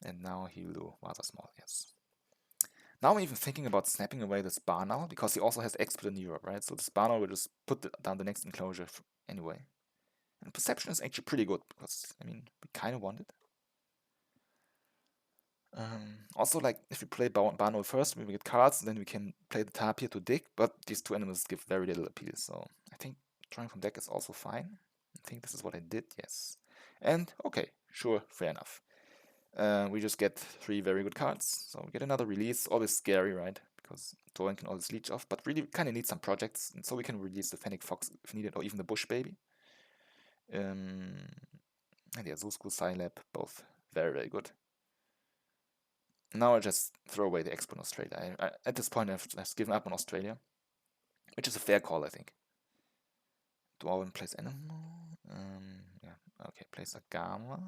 And now he will do Vaza small, yes. Now I'm even thinking about snapping away this Barnal, because he also has expert in Europe, right? So this Barnal will just put down the next enclosure anyway. And perception is actually pretty good, because, I mean, we kind of want it. Also, like, if we play Barnal first, we get cards, then we can play the Tapir to dig, but these 2 animals give very little appeal, so I think drawing from deck is also fine. I think this is what I did, yes. And, okay, sure, fair enough. We just get 3 very good cards, so we get another release, always scary, right? Because drawing can always leech off, but really kind of need some projects, and so we can release the Fennec Fox if needed, or even the Bush Baby. And yeah, Zoo School Scilab, both very, very good. Now I just throw away the Expo in Australia. At this point, I've given up on Australia, which is a fair call, I think. Dwarven plays animal. Yeah, okay, plays a Gamma.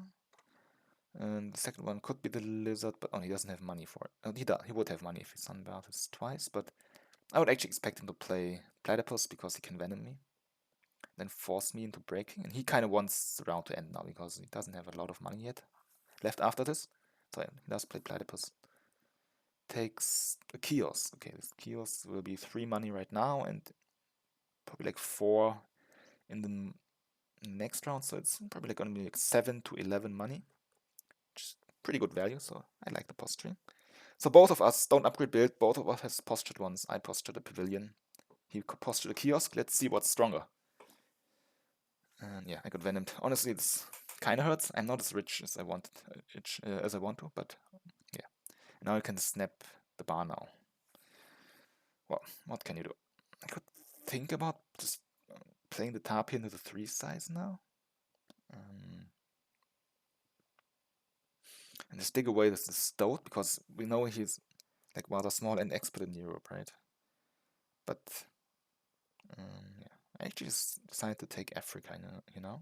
And the second one could be the lizard, but he doesn't have money for it. Oh, he would have money if he sunbath this twice, but I would actually expect him to play Platypus because he can venom me. Then force me into breaking. And he kind of wants the round to end now because he doesn't have a lot of money yet left after this. So he does play Platypus. Takes a kiosk. Okay, this kiosk will be 3 money right now and probably like 4 in the next round. So it's probably going to be like 7 to 11 money. Which is pretty good value, so I like the posturing. So both of us don't upgrade build, both of us has postured ones. I postured a pavilion. He postured a kiosk. Let's see what's stronger. And yeah, I got venomed. Honestly, this kind of hurts. I'm not as rich as I wanted, as I want to, but yeah. Now I can snap the bar now. Well, what can you do? I could think about just playing the Tapir into the 3 size now. And just dig away this Stoat, because we know he's like rather small and expert in Europe, right? But yeah, I actually decided to take Africa, you know?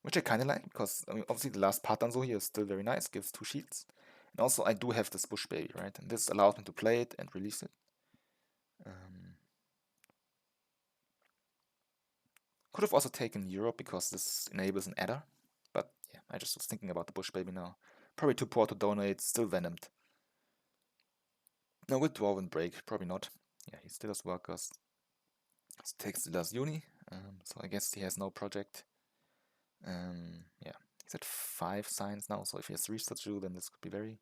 Which I kind of like, because I mean, obviously the last Patanzo here is still very nice, gives 2 shields. And also I do have this Bush Baby, right? And this allows me to play it and release it. Could have also taken Europe, because this enables an adder. But yeah, I just was thinking about the Bush Baby now. Probably too poor to donate, still venomed. No, with Dwarven Break, probably not. Yeah, he still has workers. Takes the last uni, so I guess he has no project. Yeah, he's at 5 signs now, so if he has research to do, then this could be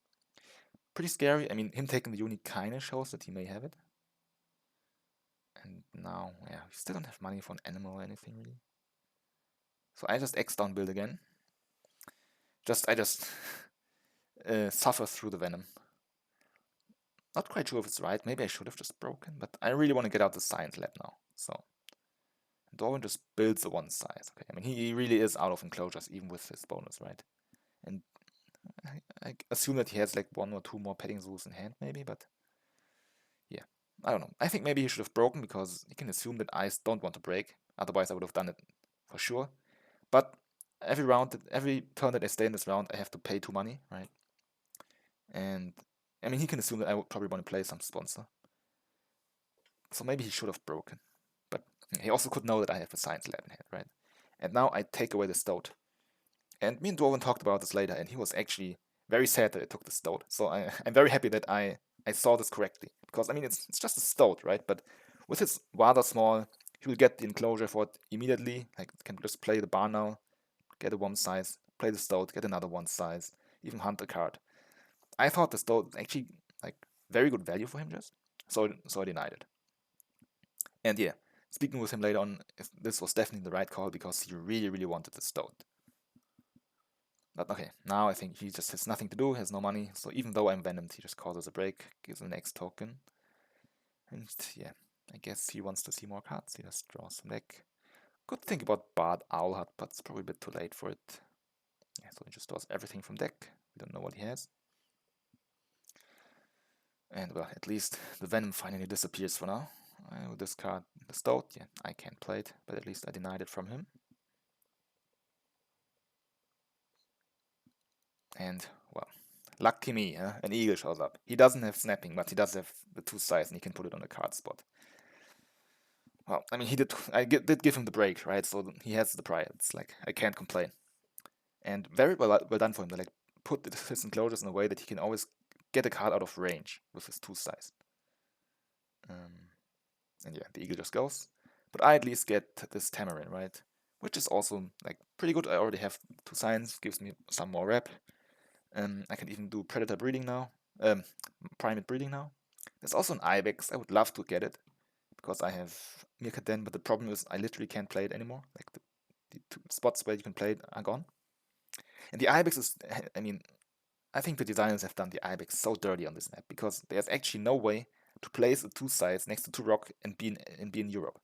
pretty scary. I mean, him taking the uni kind of shows that he may have it. And now, yeah, we still don't have money for an animal or anything, really. So I just X down build again. I just suffer through the venom. Not quite sure if it's right. Maybe I should have just broken, but I really want to get out the science lab now. So Darwin just builds a 1 size. Okay, I mean, he really is out of enclosures, even with his bonus, right? And I assume that he has like 1 or 2 more petting zoos in hand, maybe, but yeah, I don't know. I think maybe he should have broken, because he can assume that I don't want to break. Otherwise, I would have done it for sure. But every turn that I stay in this round, I have to pay 2 money, right? And I mean, he can assume that I would probably want to play some sponsor. So maybe he should have broken. But he also could know that I have a science lab in hand, right? And now I take away the stoat. And me and Dwarven talked about this later, and he was actually very sad that I took the stoat. So I'm very happy that I saw this correctly. Because, I mean, it's just a stoat, right? But with his rather small, he will get the enclosure for it immediately. Like, can just play the barn now, get a one size, play the stoat, get another one size, even hunt a card. I thought the stoat actually, like, very good value for him just. So I denied it. And yeah, speaking with him later on, this was definitely the right call because he really, really wanted the stoat. But okay, now I think he just has nothing to do, has no money, so even though I'm venomed, he just causes a break, gives the next token. And yeah, I guess he wants to see more cards, he just draws some deck. Could think about Bard Owl Hut, but it's probably a bit too late for it. Yeah, so he just draws everything from deck. We don't know what he has. And well, at least the Venom finally disappears for now. I will discard the Stoat. Yeah, I can't play it, but at least I denied it from him. And, well, lucky me, huh? An eagle shows up. He doesn't have snapping, but he does have the 2 size, and he can put it on the card spot. Well, I mean, did give him the break, right? So he has the pride. It's like, I can't complain. And very well done for him to like put his enclosures in a way that he can always get a card out of range with his 2 size. And yeah, the eagle just goes. But I at least get this tamarin, right? Which is also like pretty good. I already have 2 signs, gives me some more rep. I can even do predator breeding now, primate breeding now. There's also an ibex. I would love to get it because I have meerkat den, but the problem is I literally can't play it anymore. Like the 2 spots where you can play it are gone. And the ibex is, I mean, I think the designers have done the ibex so dirty on this map because there's actually no way to place a 2 size next to 2 rock and be in Europe.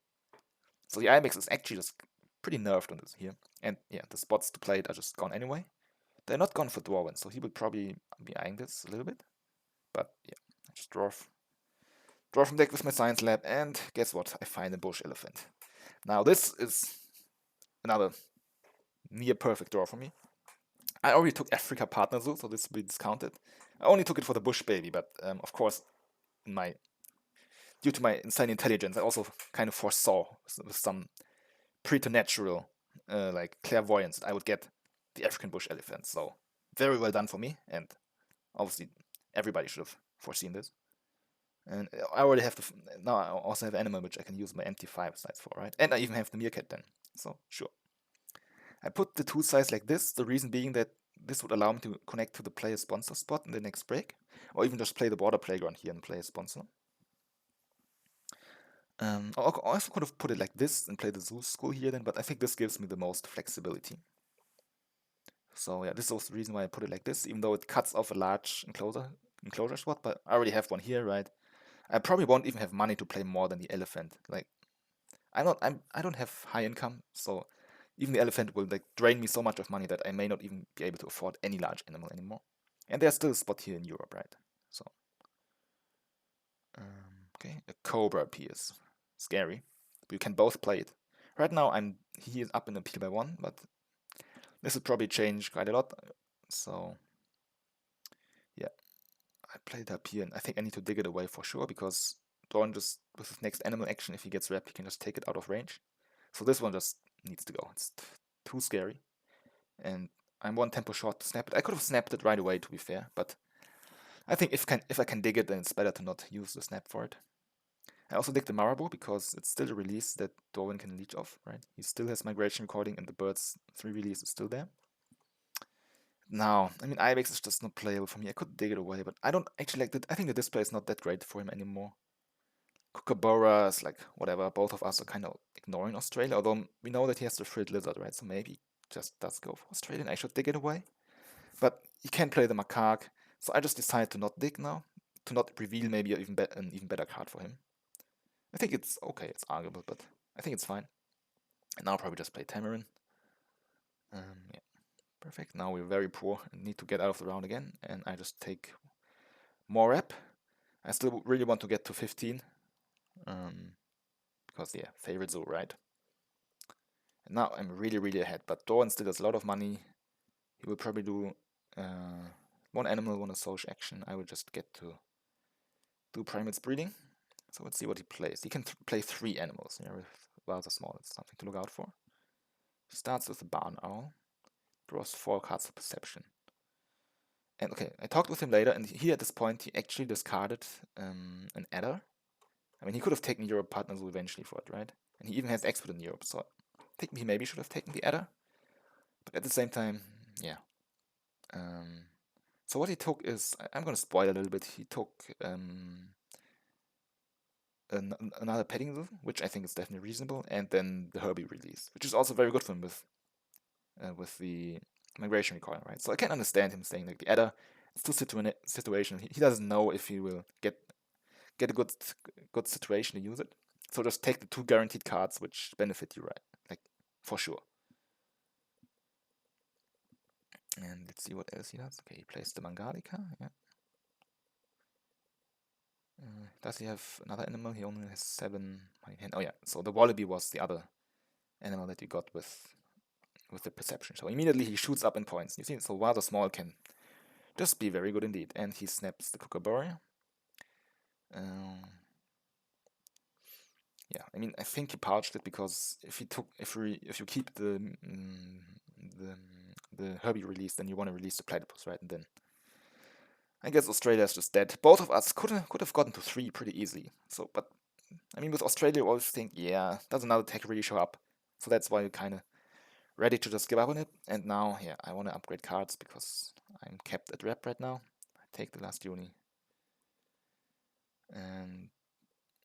So the ibex is actually just pretty nerfed on this here. And yeah, the spots to play it are just gone anyway. They're not gone for Dwarven, so he will probably be eyeing this a little bit. But yeah, I just draw from deck with my science lab, and guess what? I find a bush elephant. Now this is another near perfect draw for me. I already took Africa Partner Zoo, so this will be discounted. I only took it for the bush baby, but of course, due to my insane intelligence, I also kind of foresaw with some preternatural like clairvoyance that I would get the African bush elephant. So very well done for me, and obviously everybody should have foreseen this. And I already have now I also have animal which I can use my empty 5 size for, right? And I even have the meerkat then. So sure. I put the 2 size like this, the reason being that this would allow me to connect to the player sponsor spot in the next break, or even just play the water playground here and play a sponsor. I also could have put it like this and play the zoo school here then, but I think this gives me the most flexibility. So yeah, this is also the reason why I put it like this, even though it cuts off a large enclosure spot, but I already have one here, right? I probably won't even have money to play more than the elephant. Like I don't have high income, so even the elephant will like drain me so much of money that I may not even be able to afford any large animal anymore. And there's still a spot here in Europe, right? So okay, a cobra appears. Scary. But you can both play it. Right now he is up in appeal by 1, but this will probably change quite a lot. So yeah, I played up here, and I think I need to dig it away for sure because Dawn just with his next animal action, if he gets rep, he can just take it out of range. So this one just needs to go. It's too scary, and I'm 1 tempo short to snap it. I could have snapped it right away, to be fair, but I think if I can dig it, then it's better to not use the snap for it. I also dig the Marabou because it's still a release that Darwin can leech off, right? He still has Migration Recording, and the Birds 3 release is still there. Now, I mean, Ibex is just not playable for me. I could dig it away, but I don't actually like that. I think the display is not that great for him anymore. Kookaburra is like, whatever, both of us are kind of ignoring Australia, although we know that he has the Frilled Lizard, right? So maybe just does go for Australian. I should dig it away. But he can't play the Macaque, so I just decided to not dig now, to not reveal maybe an even better card for him. I think it's okay, it's arguable, but I think it's fine. And now I'll probably just play Tamarin. Yeah, perfect. Now we're very poor and need to get out of the round again, and I just take more rep. I still really want to get to 15, because yeah, favorite zoo, right? And now I'm really ahead, but Doran still has a lot of money. He will probably do one animal, one social action. I will just get to do primates breeding. So let's see what he plays. He can play 3 animals. With rather small. It's something to look out for. He starts with the barn owl. Draws 4 cards of perception. And okay, I talked with him later, and here at this point he actually discarded an adder. I mean, he could have taken Europe Partners eventually for it, right? And he even has expert in Europe, so I think he maybe should have taken the adder. But at the same time, yeah. So what he took is, I'm going to spoil a little bit. He took another petting zoo, which I think is definitely reasonable, and then the Herbie release, which is also very good for him with the migration requirement, right? So I can understand him saying like the adder. It's still situation. He doesn't know if he will get a good situation to use it. So just take the 2 guaranteed cards which benefit you, right? Like for sure. And let's see what else he does. Okay, he plays the Mangalica. Yeah. Does he have another animal? He only has 7. Oh yeah. So the wallaby was the other animal that you got with the perception. So immediately he shoots up in points. You see, so rather small can just be very good indeed. And he snaps the kookaburra. Yeah, I mean, I think he pouched it because if you keep the Herbie release, then you want to release the platypus, right? And then I guess Australia's just dead. Both of us could have gotten to 3 pretty easily. So, but I mean, with Australia, you always think, yeah, does another tech really show up? So that's why you're kind of ready to just give up on it. And now, yeah, I want to upgrade cards because I'm capped at rep right now. I take the last uni. And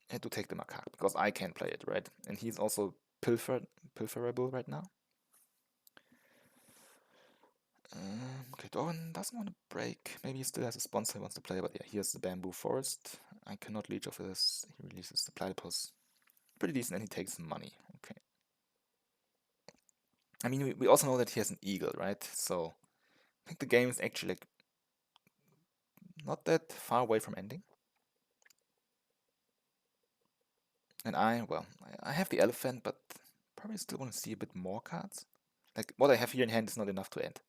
I had to take the macaque because I can't play it, right? And he's also pilferable right now. Okay, Doran doesn't want to break. Maybe he still has a sponsor he wants to play, but yeah, here's the bamboo forest. I cannot leech off this. He releases the platypus. Pretty decent, and he takes money. Okay. I mean, we also know that he has an eagle, right? So I think the game is actually like not that far away from ending. And I have the elephant, but probably still want to see a bit more cards. Like what I have here in hand is not enough to end.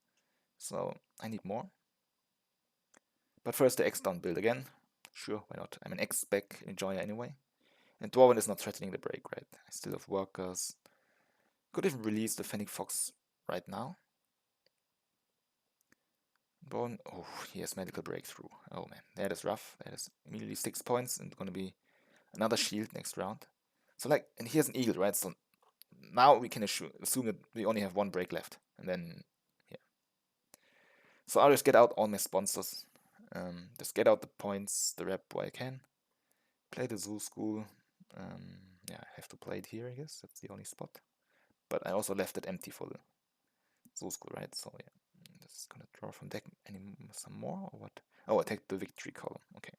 So I need more. But first the X down build again. Sure, why not? I'm an X spec enjoyer anyway. And Dwarven is not threatening the break, right? I still have workers. Could even release the Fennec Fox right now. Dwarven, oh, he has medical breakthrough. Oh man, that is rough. That is immediately 6 points and gonna be another shield next round. So like, and he has an eagle, right? So now we can assume that we only have 1 break left. And then, yeah. So I'll just get out all my sponsors. Just get out the points, the rep where I can. Play the zoo school. Yeah, I have to play it here, I guess. That's the only spot. But I also left it empty for the zoo school, right? So yeah, I'm just gonna draw from deck some more or what? Oh, I take the victory column. Okay.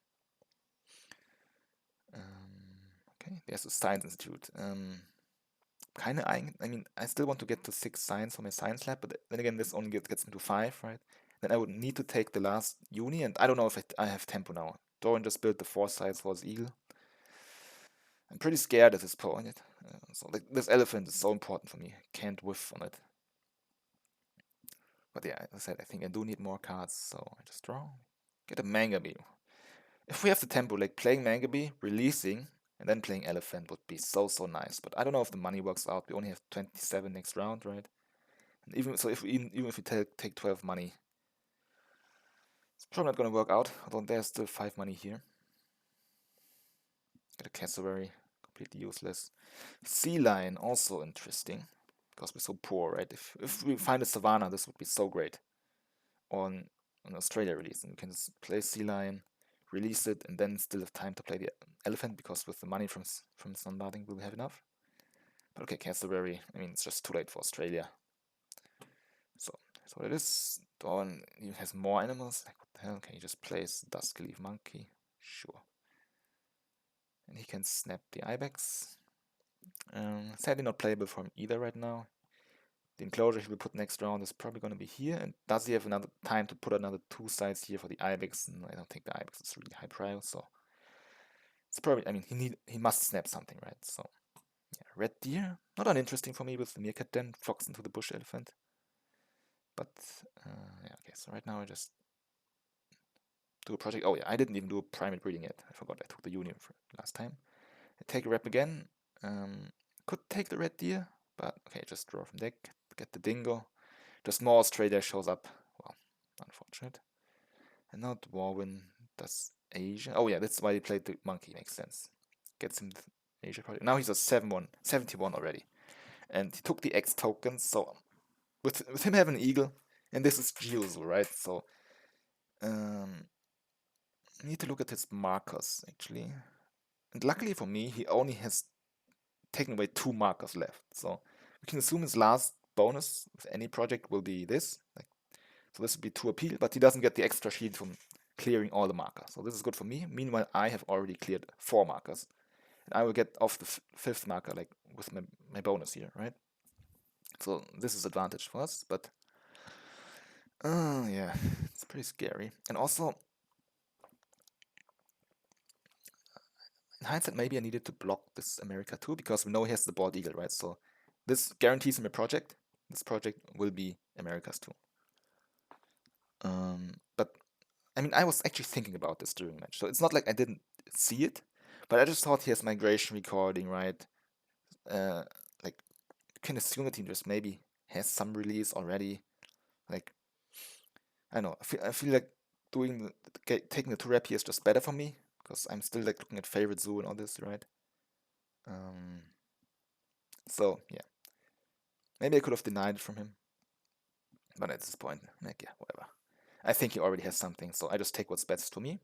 Okay, there's a science institute. Kind of eyeing. I mean, I still want to get to 6 science for my science lab, but then again, this only gets me to 5, right? Then I would need to take the last uni, and I don't know if I have tempo now. Doran just built the 4 sides for his eagle. I'm pretty scared at this point. So like, this elephant is so important for me. I can't whiff on it. But yeah, as I said, I think I do need more cards, so I just draw. Get a Mangabe. If we have the tempo, like playing Mangabe, releasing, and then playing Elephant would be so nice. But I don't know if the money works out. We only have 27 next round, right? And even so, even if we take 12 money, it's probably not gonna work out. Although there's still 5 money here. Get a cassowary, completely useless. Sea lion, also interesting, because we're so poor, right? If we find a savannah, this would be so great. On Australia release, and we can just play sea lion, release it, and then still have time to play the elephant because with the money from sunbathing we'll have enough. But okay, cassowary. I mean, it's just too late for Australia. So it is. Dawn even has more animals. Like what the hell? Can he just place dusk leaf monkey? Sure. And he can snap the ibex. Sadly not playable for him either right now. The enclosure he will put next round is probably going to be here. And does he have another time to put another 2 sides here for the ibex? And I don't think the ibex is really high prio, so it's probably. I mean, he must snap something, right? So yeah, red deer. Not uninteresting for me with the meerkat then, flocks into the bush elephant. But, yeah, okay, so right now I just do a project. Oh yeah, I didn't even do a primate breeding yet. I forgot I took the union for last time. I take a rep again. Could take the red deer, but okay, just draw from deck, get the dingo. The small stray there shows up. Well, unfortunate. And now Dwarvin does Asia. Oh yeah, that's why he played the monkey. Makes sense. Gets him the Asia project. Now he's a 71 already. And he took the X tokens, so with him having an eagle, and this is Geographical Zoo, right? So I need to look at his markers actually. And luckily for me, he only has taken away 2 markers left. So we can assume his last bonus with any project will be this. So this would be 2 appeal, but he doesn't get the extra shield from clearing all the markers. So this is good for me. Meanwhile, I have already cleared 4 markers. And I will get off the 5th marker like with my bonus here, right? So this is advantage for us, but yeah, it's pretty scary. And also, in hindsight, maybe I needed to block this America too, because we know he has the bald eagle, right? So this guarantees him a project. This project will be America's too. But I mean, I was actually thinking about this during the match, so it's not like I didn't see it, but I just thought he has migration recording, right? Like, you can assume that he just maybe has some release already. Like, I don't know. I feel like taking the 2 rep here is just better for me, because I'm still like looking at favorite zoo and all this, right? So yeah, maybe I could have denied it from him, but at this point, like, yeah, whatever. I think he already has something, so I just take what's best for me.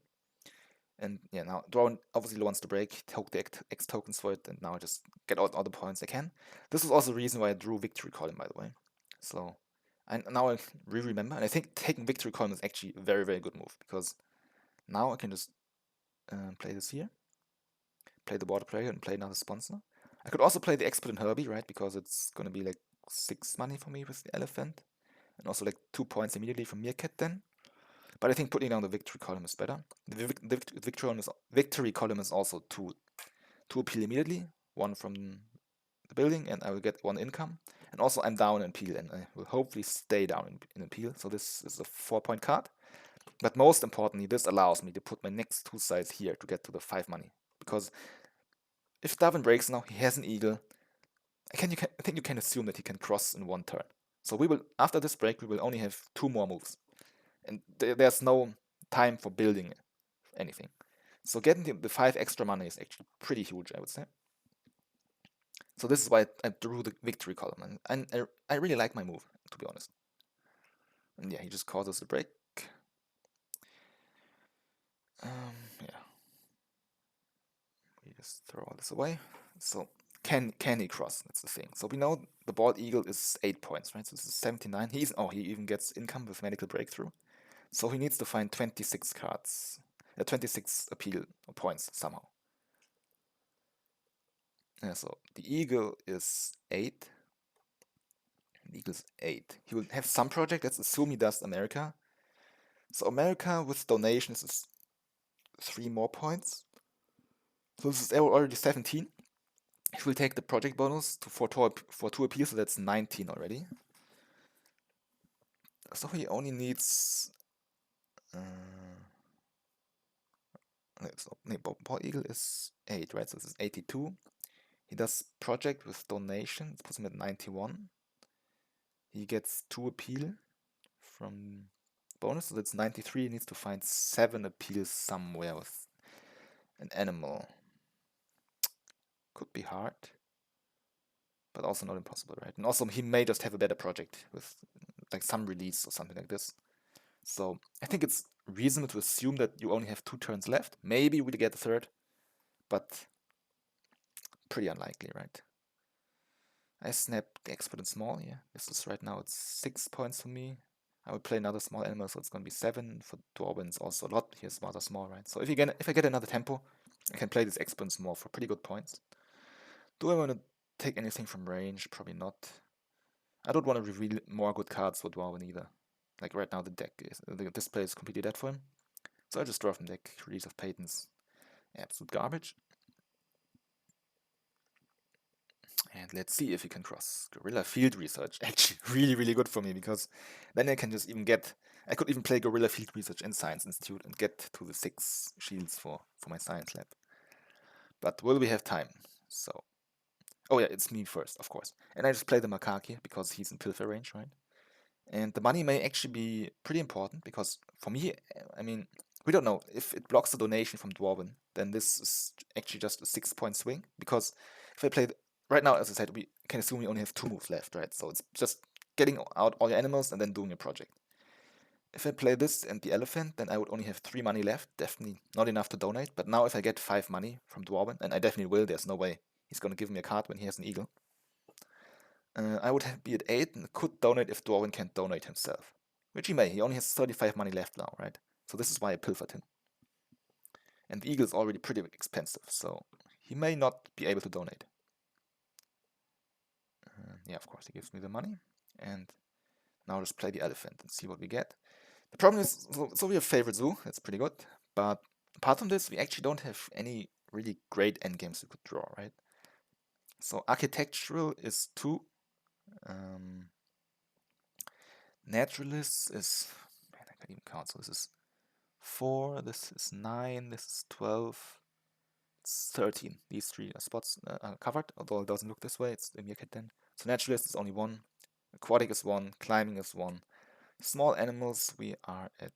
And yeah, now Drawin obviously wants to break, took the X tokens for it, and now I just get out all the points I can. This was also the reason why I drew Victory Column, by the way. So now I really remember, and I think taking Victory Column is actually a very, very good move, because now I can just play this here, play the water player, and play another sponsor. I could also play the Expert and Herbie, right, because it's gonna be like 6 money for me with the elephant, and also like 2 points immediately from Meerkat then. But I think putting down the victory column is better. The victory column is also two appeal immediately, 1 from the building, and I will get 1 income. And also I'm down in appeal, and I will hopefully stay down in appeal. So this is a 4-point card. But most importantly, this allows me to put my next 2 sides here to get to the 5 money. Because if Darwin breaks now, he has an eagle. I think you can assume that he can cross in 1 turn. So we will, after this break, we will only have 2 more moves. And there's no time for building anything. So getting the 5 extra money is actually pretty huge, I would say. So this is why I drew the victory column, and I really like my move, to be honest. And yeah, he just causes a break. Yeah, we just throw all this away. So can he cross? That's the thing. So we know the bald eagle is 8 points, right? So this is 79. He even gets income with medical breakthrough. So he needs to find 26 cards, 26 appeal points somehow. Yeah, so the eagle is 8. The eagle's 8. He will have some project. Let's assume he does America. So America with donations is 3 more points. So this is already 17. He will take the project bonus for 2 appeals, so that's 19 already. So he only needs. Bald eagle is 8, right? So this is 82. He does project with donation. It puts him at 91. He gets 2 appeal from bonus, so that's 93. He needs to find 7 appeals somewhere with an animal. Could be hard, but also not impossible, right? And also he may just have a better project with like some release or something like this. So I think it's reasonable to assume that you only have 2 turns left. Maybe we'll get a third, but pretty unlikely, right? I snap the expert and small, yeah. This is right now, it's 6 points for me. I will play another small animal, so it's gonna be 7. For Dwarven, it's also a lot. Here's rather small, right? So if I get another tempo, I can play this expert and small for pretty good points. Do I want to take anything from range? Probably not. I don't want to reveal more good cards for Dwarven either. Like right now, the display is completely dead for him. So I just draw from deck. Release of Patents, absolute garbage. And let's see if we can cross. Guerrilla Field Research. Actually, really, really good for me because then I can just even get. I could even play Guerrilla Field Research in Science Institute and get to the 6 shields for my science lab. But will we have time? So. Oh, yeah, it's me first, of course. And I just play the macaque here because he's in pilfer range, right? And the money may actually be pretty important because for me, I mean, we don't know. If it blocks the donation from Dwarven, then this is actually just a 6-point swing. Because if I play, right now, as I said, we can assume we only have 2 moves left, right? So it's just getting out all your animals and then doing a project. If I play this and the elephant, then I would only have 3 money left. Definitely not enough to donate. But now if I get 5 money from Dwarven, and I definitely will, there's no way he's going to give me a card when he has an eagle. I would be at 8 and could donate if Dwarven can't donate himself. Which he may. He only has 35 money left now, right? So this is why I pilfered him. And the eagle is already pretty expensive, so he may not be able to donate. Yeah, of course, he gives me the money. And now just play the elephant and see what we get. The problem is, so we have favorite zoo, that's pretty good. But apart from this, we actually don't have any really great endgames we could draw, right? So architectural is 2. Naturalist is, man, I can't even count. So this is 4, this is 9, this is 12, it's 13. These 3 spots are covered, although it doesn't look this way. It's the meerkat then. So naturalist is only 1, aquatic is 1, climbing is 1. Small animals, we are at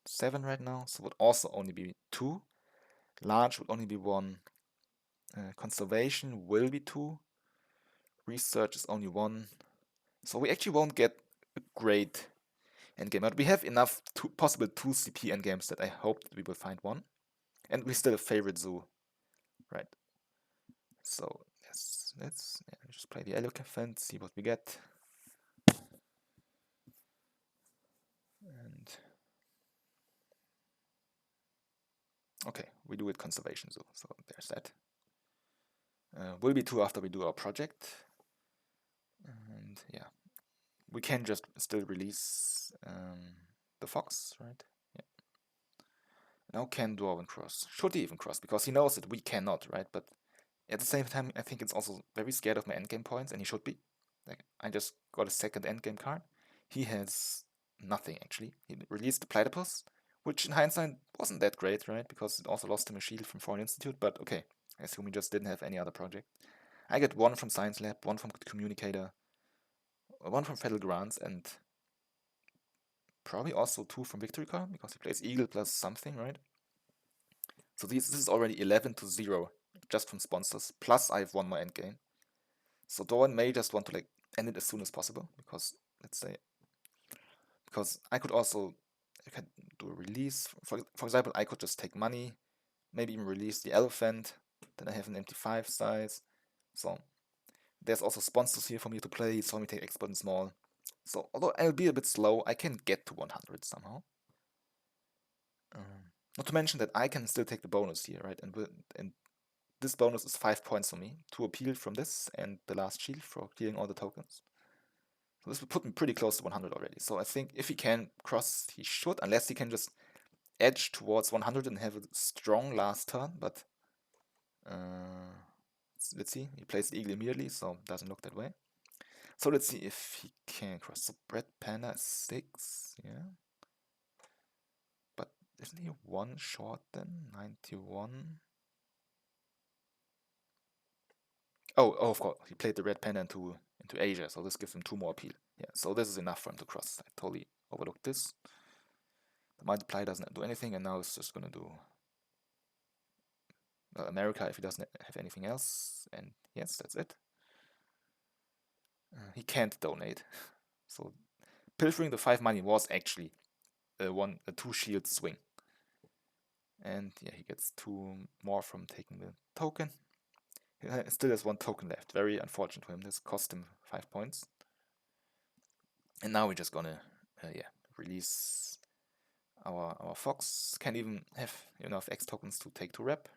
7 right now, so would also only be 2. Large would only be 1. Conservation will be 2. Research is only 1. So we actually won't get a great endgame, but we have enough possible 2 CP endgames that I hope that we will find one. And we still have favorite zoo, right? So yes, let's just play the elephant, see what we get. And okay, we do it conservation zoo, so there's that. Will be 2 after we do our project. And yeah, we can just still release the fox, right? Yeah. Now can Dwarven cross? Should he even cross? Because he knows that we cannot, right? But at the same time, I think it's also very scared of my endgame points, and he should be. Like, I just got a second endgame card. He has nothing, actually. He released the Platypus, which in hindsight wasn't that great, right? Because it also lost him a shield from Foreign Institute, but okay. I assume he just didn't have any other project. I get 1 from Science Lab, 1 from Communicator, 1 from Federal Grants, and probably also 2 from Victory Card, because he plays Eagle plus something, right? So this is already 11-0, just from sponsors, plus I have 1 more endgame. So Doran may just want to like end it as soon as possible, because let's say, because I could also do a release. For example, I could just take money, maybe even release the elephant. Then I have an empty 5 size. So there's also sponsors here for me to play. He saw me take expert and small. So although I'll be a bit slow, I can get to 100 somehow. Not to mention that I can still take the bonus here, right? And this bonus is 5 points for me. 2 appeal from this and the last shield for clearing all the tokens. So this will put me pretty close to 100 already. So I think if he can cross, he should, unless he can just edge towards 100 and have a strong last turn. But let's see. He plays the eagle immediately, so doesn't look that way. So let's see if he can cross. So Red Panda is 6, yeah. But isn't he 1 short then? 91. Oh, of course. He played the Red Panda into Asia, so this gives him 2 more appeal. Yeah, so this is enough for him to cross. I totally overlooked this. The multiply doesn't do anything, and now it's just gonna do America if he doesn't have anything else. And yes, that's it. He can't donate. So pilfering the 5 money was actually a 2 shield swing. And yeah, he gets 2 more from taking the token. He still has 1 token left. Very unfortunate for him. This cost him 5 points. And now we're just gonna release our fox. Can't even have enough X tokens to take to rep.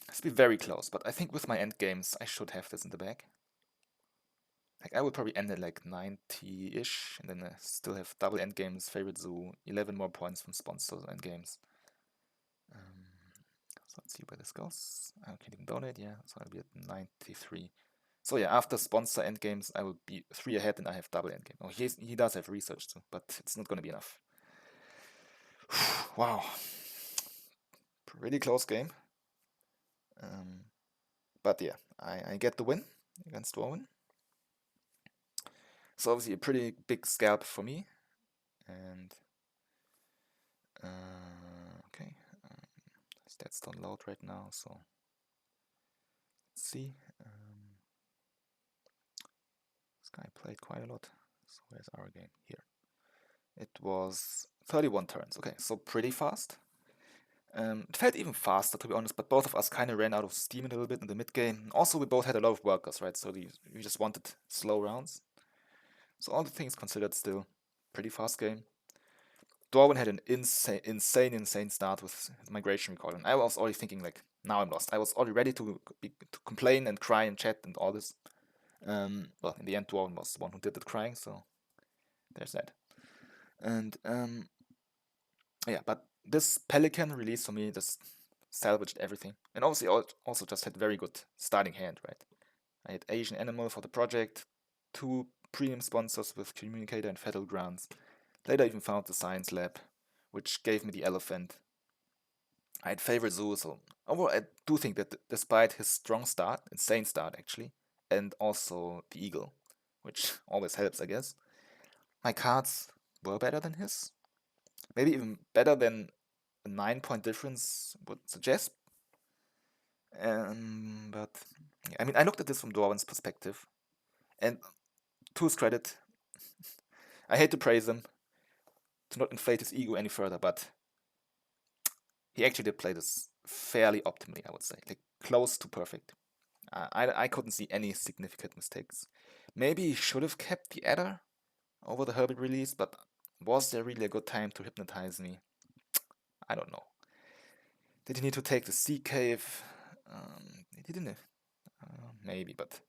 It's be very close, but I think with my end games I should have this in the bag. Like I would probably end at like 90-ish, and then I still have double end games, favorite zoo, 11 more points from sponsors end games. So let's see where this goes. I can't even donate, yeah, so I'll be at 93. So yeah, after sponsor endgames, I will be 3 ahead and I have double endgame. Oh, he does have research too, but it's not gonna be enough. Wow. Pretty close game. But yeah, I get the win against Dwarven. So obviously a pretty big scalp for me. And okay, stats don't load right now, so let's see. This guy played quite a lot. So where's our game? Here. It was 31 turns. Okay, so pretty fast. It felt even faster, to be honest, but both of us kind of ran out of steam a little bit in the mid game. Also, we both had a lot of workers, right? So we just wanted slow rounds. So all the things considered, still pretty fast game. Dwarven had an insane start with his migration recall, and I was already thinking like, now I'm lost. I was already ready to complain and cry and chat and all this. Well, in the end, Dwarven was the one who did the crying, so there's that. And yeah, but this Pelican release for me just salvaged everything, and obviously also just had very good starting hand, right? I had Asian Animal for the project, 2 premium sponsors with Communicator and Federal grants. Later, I even found the Science Lab, which gave me the elephant. I had favorite zoo, so overall, I do think that despite his strong start, insane start actually, and also the eagle, which always helps, I guess, my cards were better than his. Maybe even better than a 9-point difference would suggest. But yeah, I mean, I looked at this from Dwarven's perspective, and to his credit, I hate to praise him to not inflate his ego any further, but he actually did play this fairly optimally, I would say, like close to perfect. I couldn't see any significant mistakes. Maybe he should have kept the adder over the Herbert release, but was there really a good time to hypnotize me? I don't know. Did he need to take the sea cave? He didn't. Maybe, but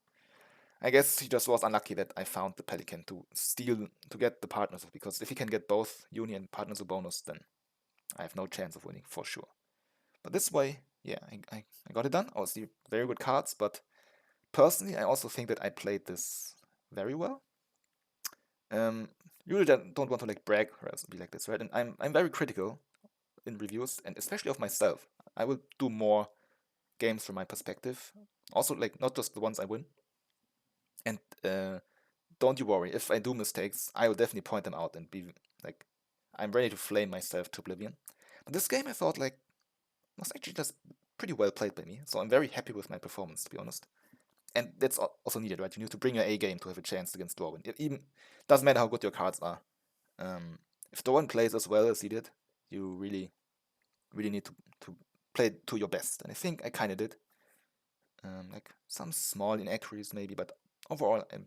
I guess he just was unlucky that I found the Pelican to get the partners, because if he can get both Uni and partners a bonus, then I have no chance of winning for sure. But this way, yeah, I got it done. Obviously, very good cards, but personally, I also think that I played this very well. Usually don't want to like brag or else be like this, right? And I'm very critical in reviews, and especially of myself. I will do more games from my perspective. Also, like not just the ones I win. And don't you worry, if I do mistakes, I will definitely point them out and be like, I'm ready to flame myself to oblivion. But this game, I thought like was actually just pretty well played by me, so I'm very happy with my performance, to be honest. And that's also needed, right? You need to bring your A game to have a chance against Dwarven. It even doesn't matter how good your cards are. If Dwarven plays as well as he did, you really need to play to your best. And I think I kind of did. Like some small inaccuracies maybe, but overall, I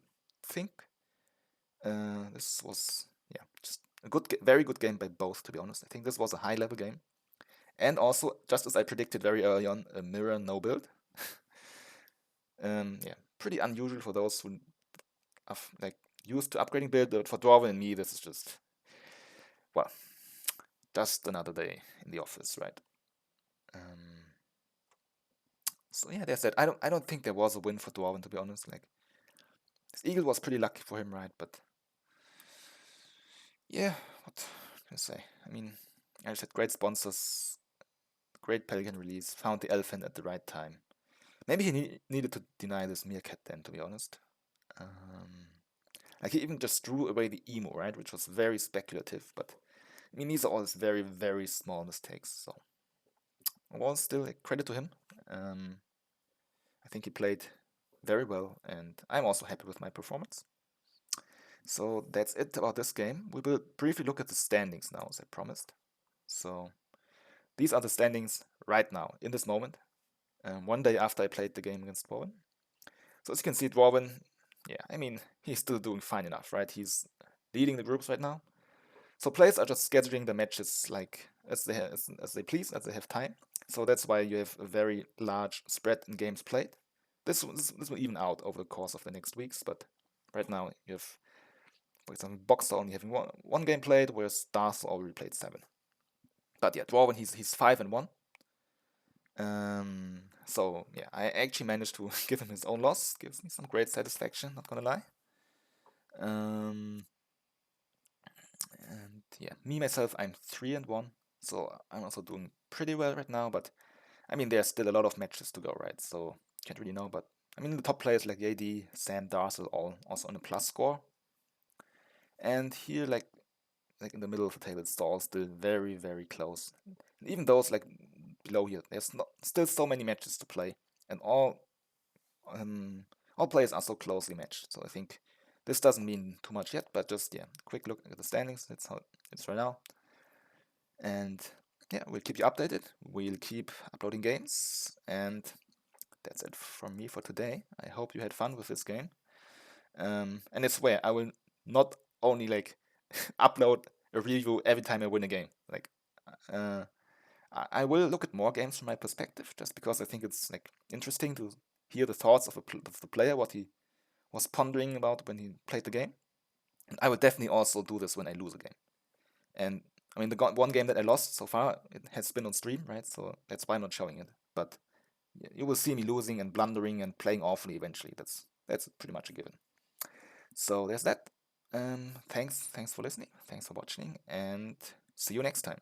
think this was just a very good game by both. To be honest, I think this was a high level game, and also just as I predicted very early on, a mirror no build. Pretty unusual for those who are like used to upgrading build, but for Dwarven and me, this is just, well, just another day in the office, right? So yeah, there's that. I don't think there was a win for Dwarven, to be honest. Like, this Eagle was pretty lucky for him, right? But yeah, what can I say? I mean, I just had great sponsors, great Pelican release, found the elephant at the right time. Maybe he needed to deny this meerkat then, to be honest. Like he even just threw away the emo, right? Which was very speculative, but I mean, these are all very, very small mistakes. So, well, still like, credit to him. I think he played very well, and I'm also happy with my performance. So that's it about this game. We will briefly look at the standings now, as I promised. So these are the standings right now, in this moment, one day after I played the game against Dwarven. So as you can see, Dwarven, yeah, I mean, he's still doing fine enough, right? He's leading the groups right now. So players are just scheduling the matches like as they please, as they have time. So that's why you have a very large spread in games played. This will even out over the course of the next weeks, but right now you have, for example, Boxer only having one game played, whereas Darth already played 7. But yeah, Dwarven, he's 5-1. So yeah, I actually managed to give him his own loss. Gives me some great satisfaction, not gonna lie. Um, and yeah, me myself, I'm 3-1, so I'm also doing pretty well right now. But I mean, there's still a lot of matches to go, right? So can't really know. But I mean, the top players like JD, Sam, Darcel, all also on a plus score. And here, like in the middle of the table, it's all still very, very close. And even those like below here, there's not still so many matches to play, and um, all players are so closely matched. So I think this doesn't mean too much yet, but just yeah, quick look at the standings. That's how it's right now. And yeah, we'll keep you updated. We'll keep uploading games, and that's it from me for today. I hope you had fun with this game. And I swear, I will not only like upload a review every time I win a game. Like, uh, I will look at more games from my perspective, just because I think it's like interesting to hear the thoughts of, of the player, what he was pondering about when he played the game. And I would definitely also do this when I lose a game. And I mean, the one game that I lost so far, it has been on stream, right? So that's why I'm not showing it. But you will see me losing and blundering and playing awfully eventually. That's pretty much a given. So there's that. Thanks for listening. Thanks for watching, and see you next time.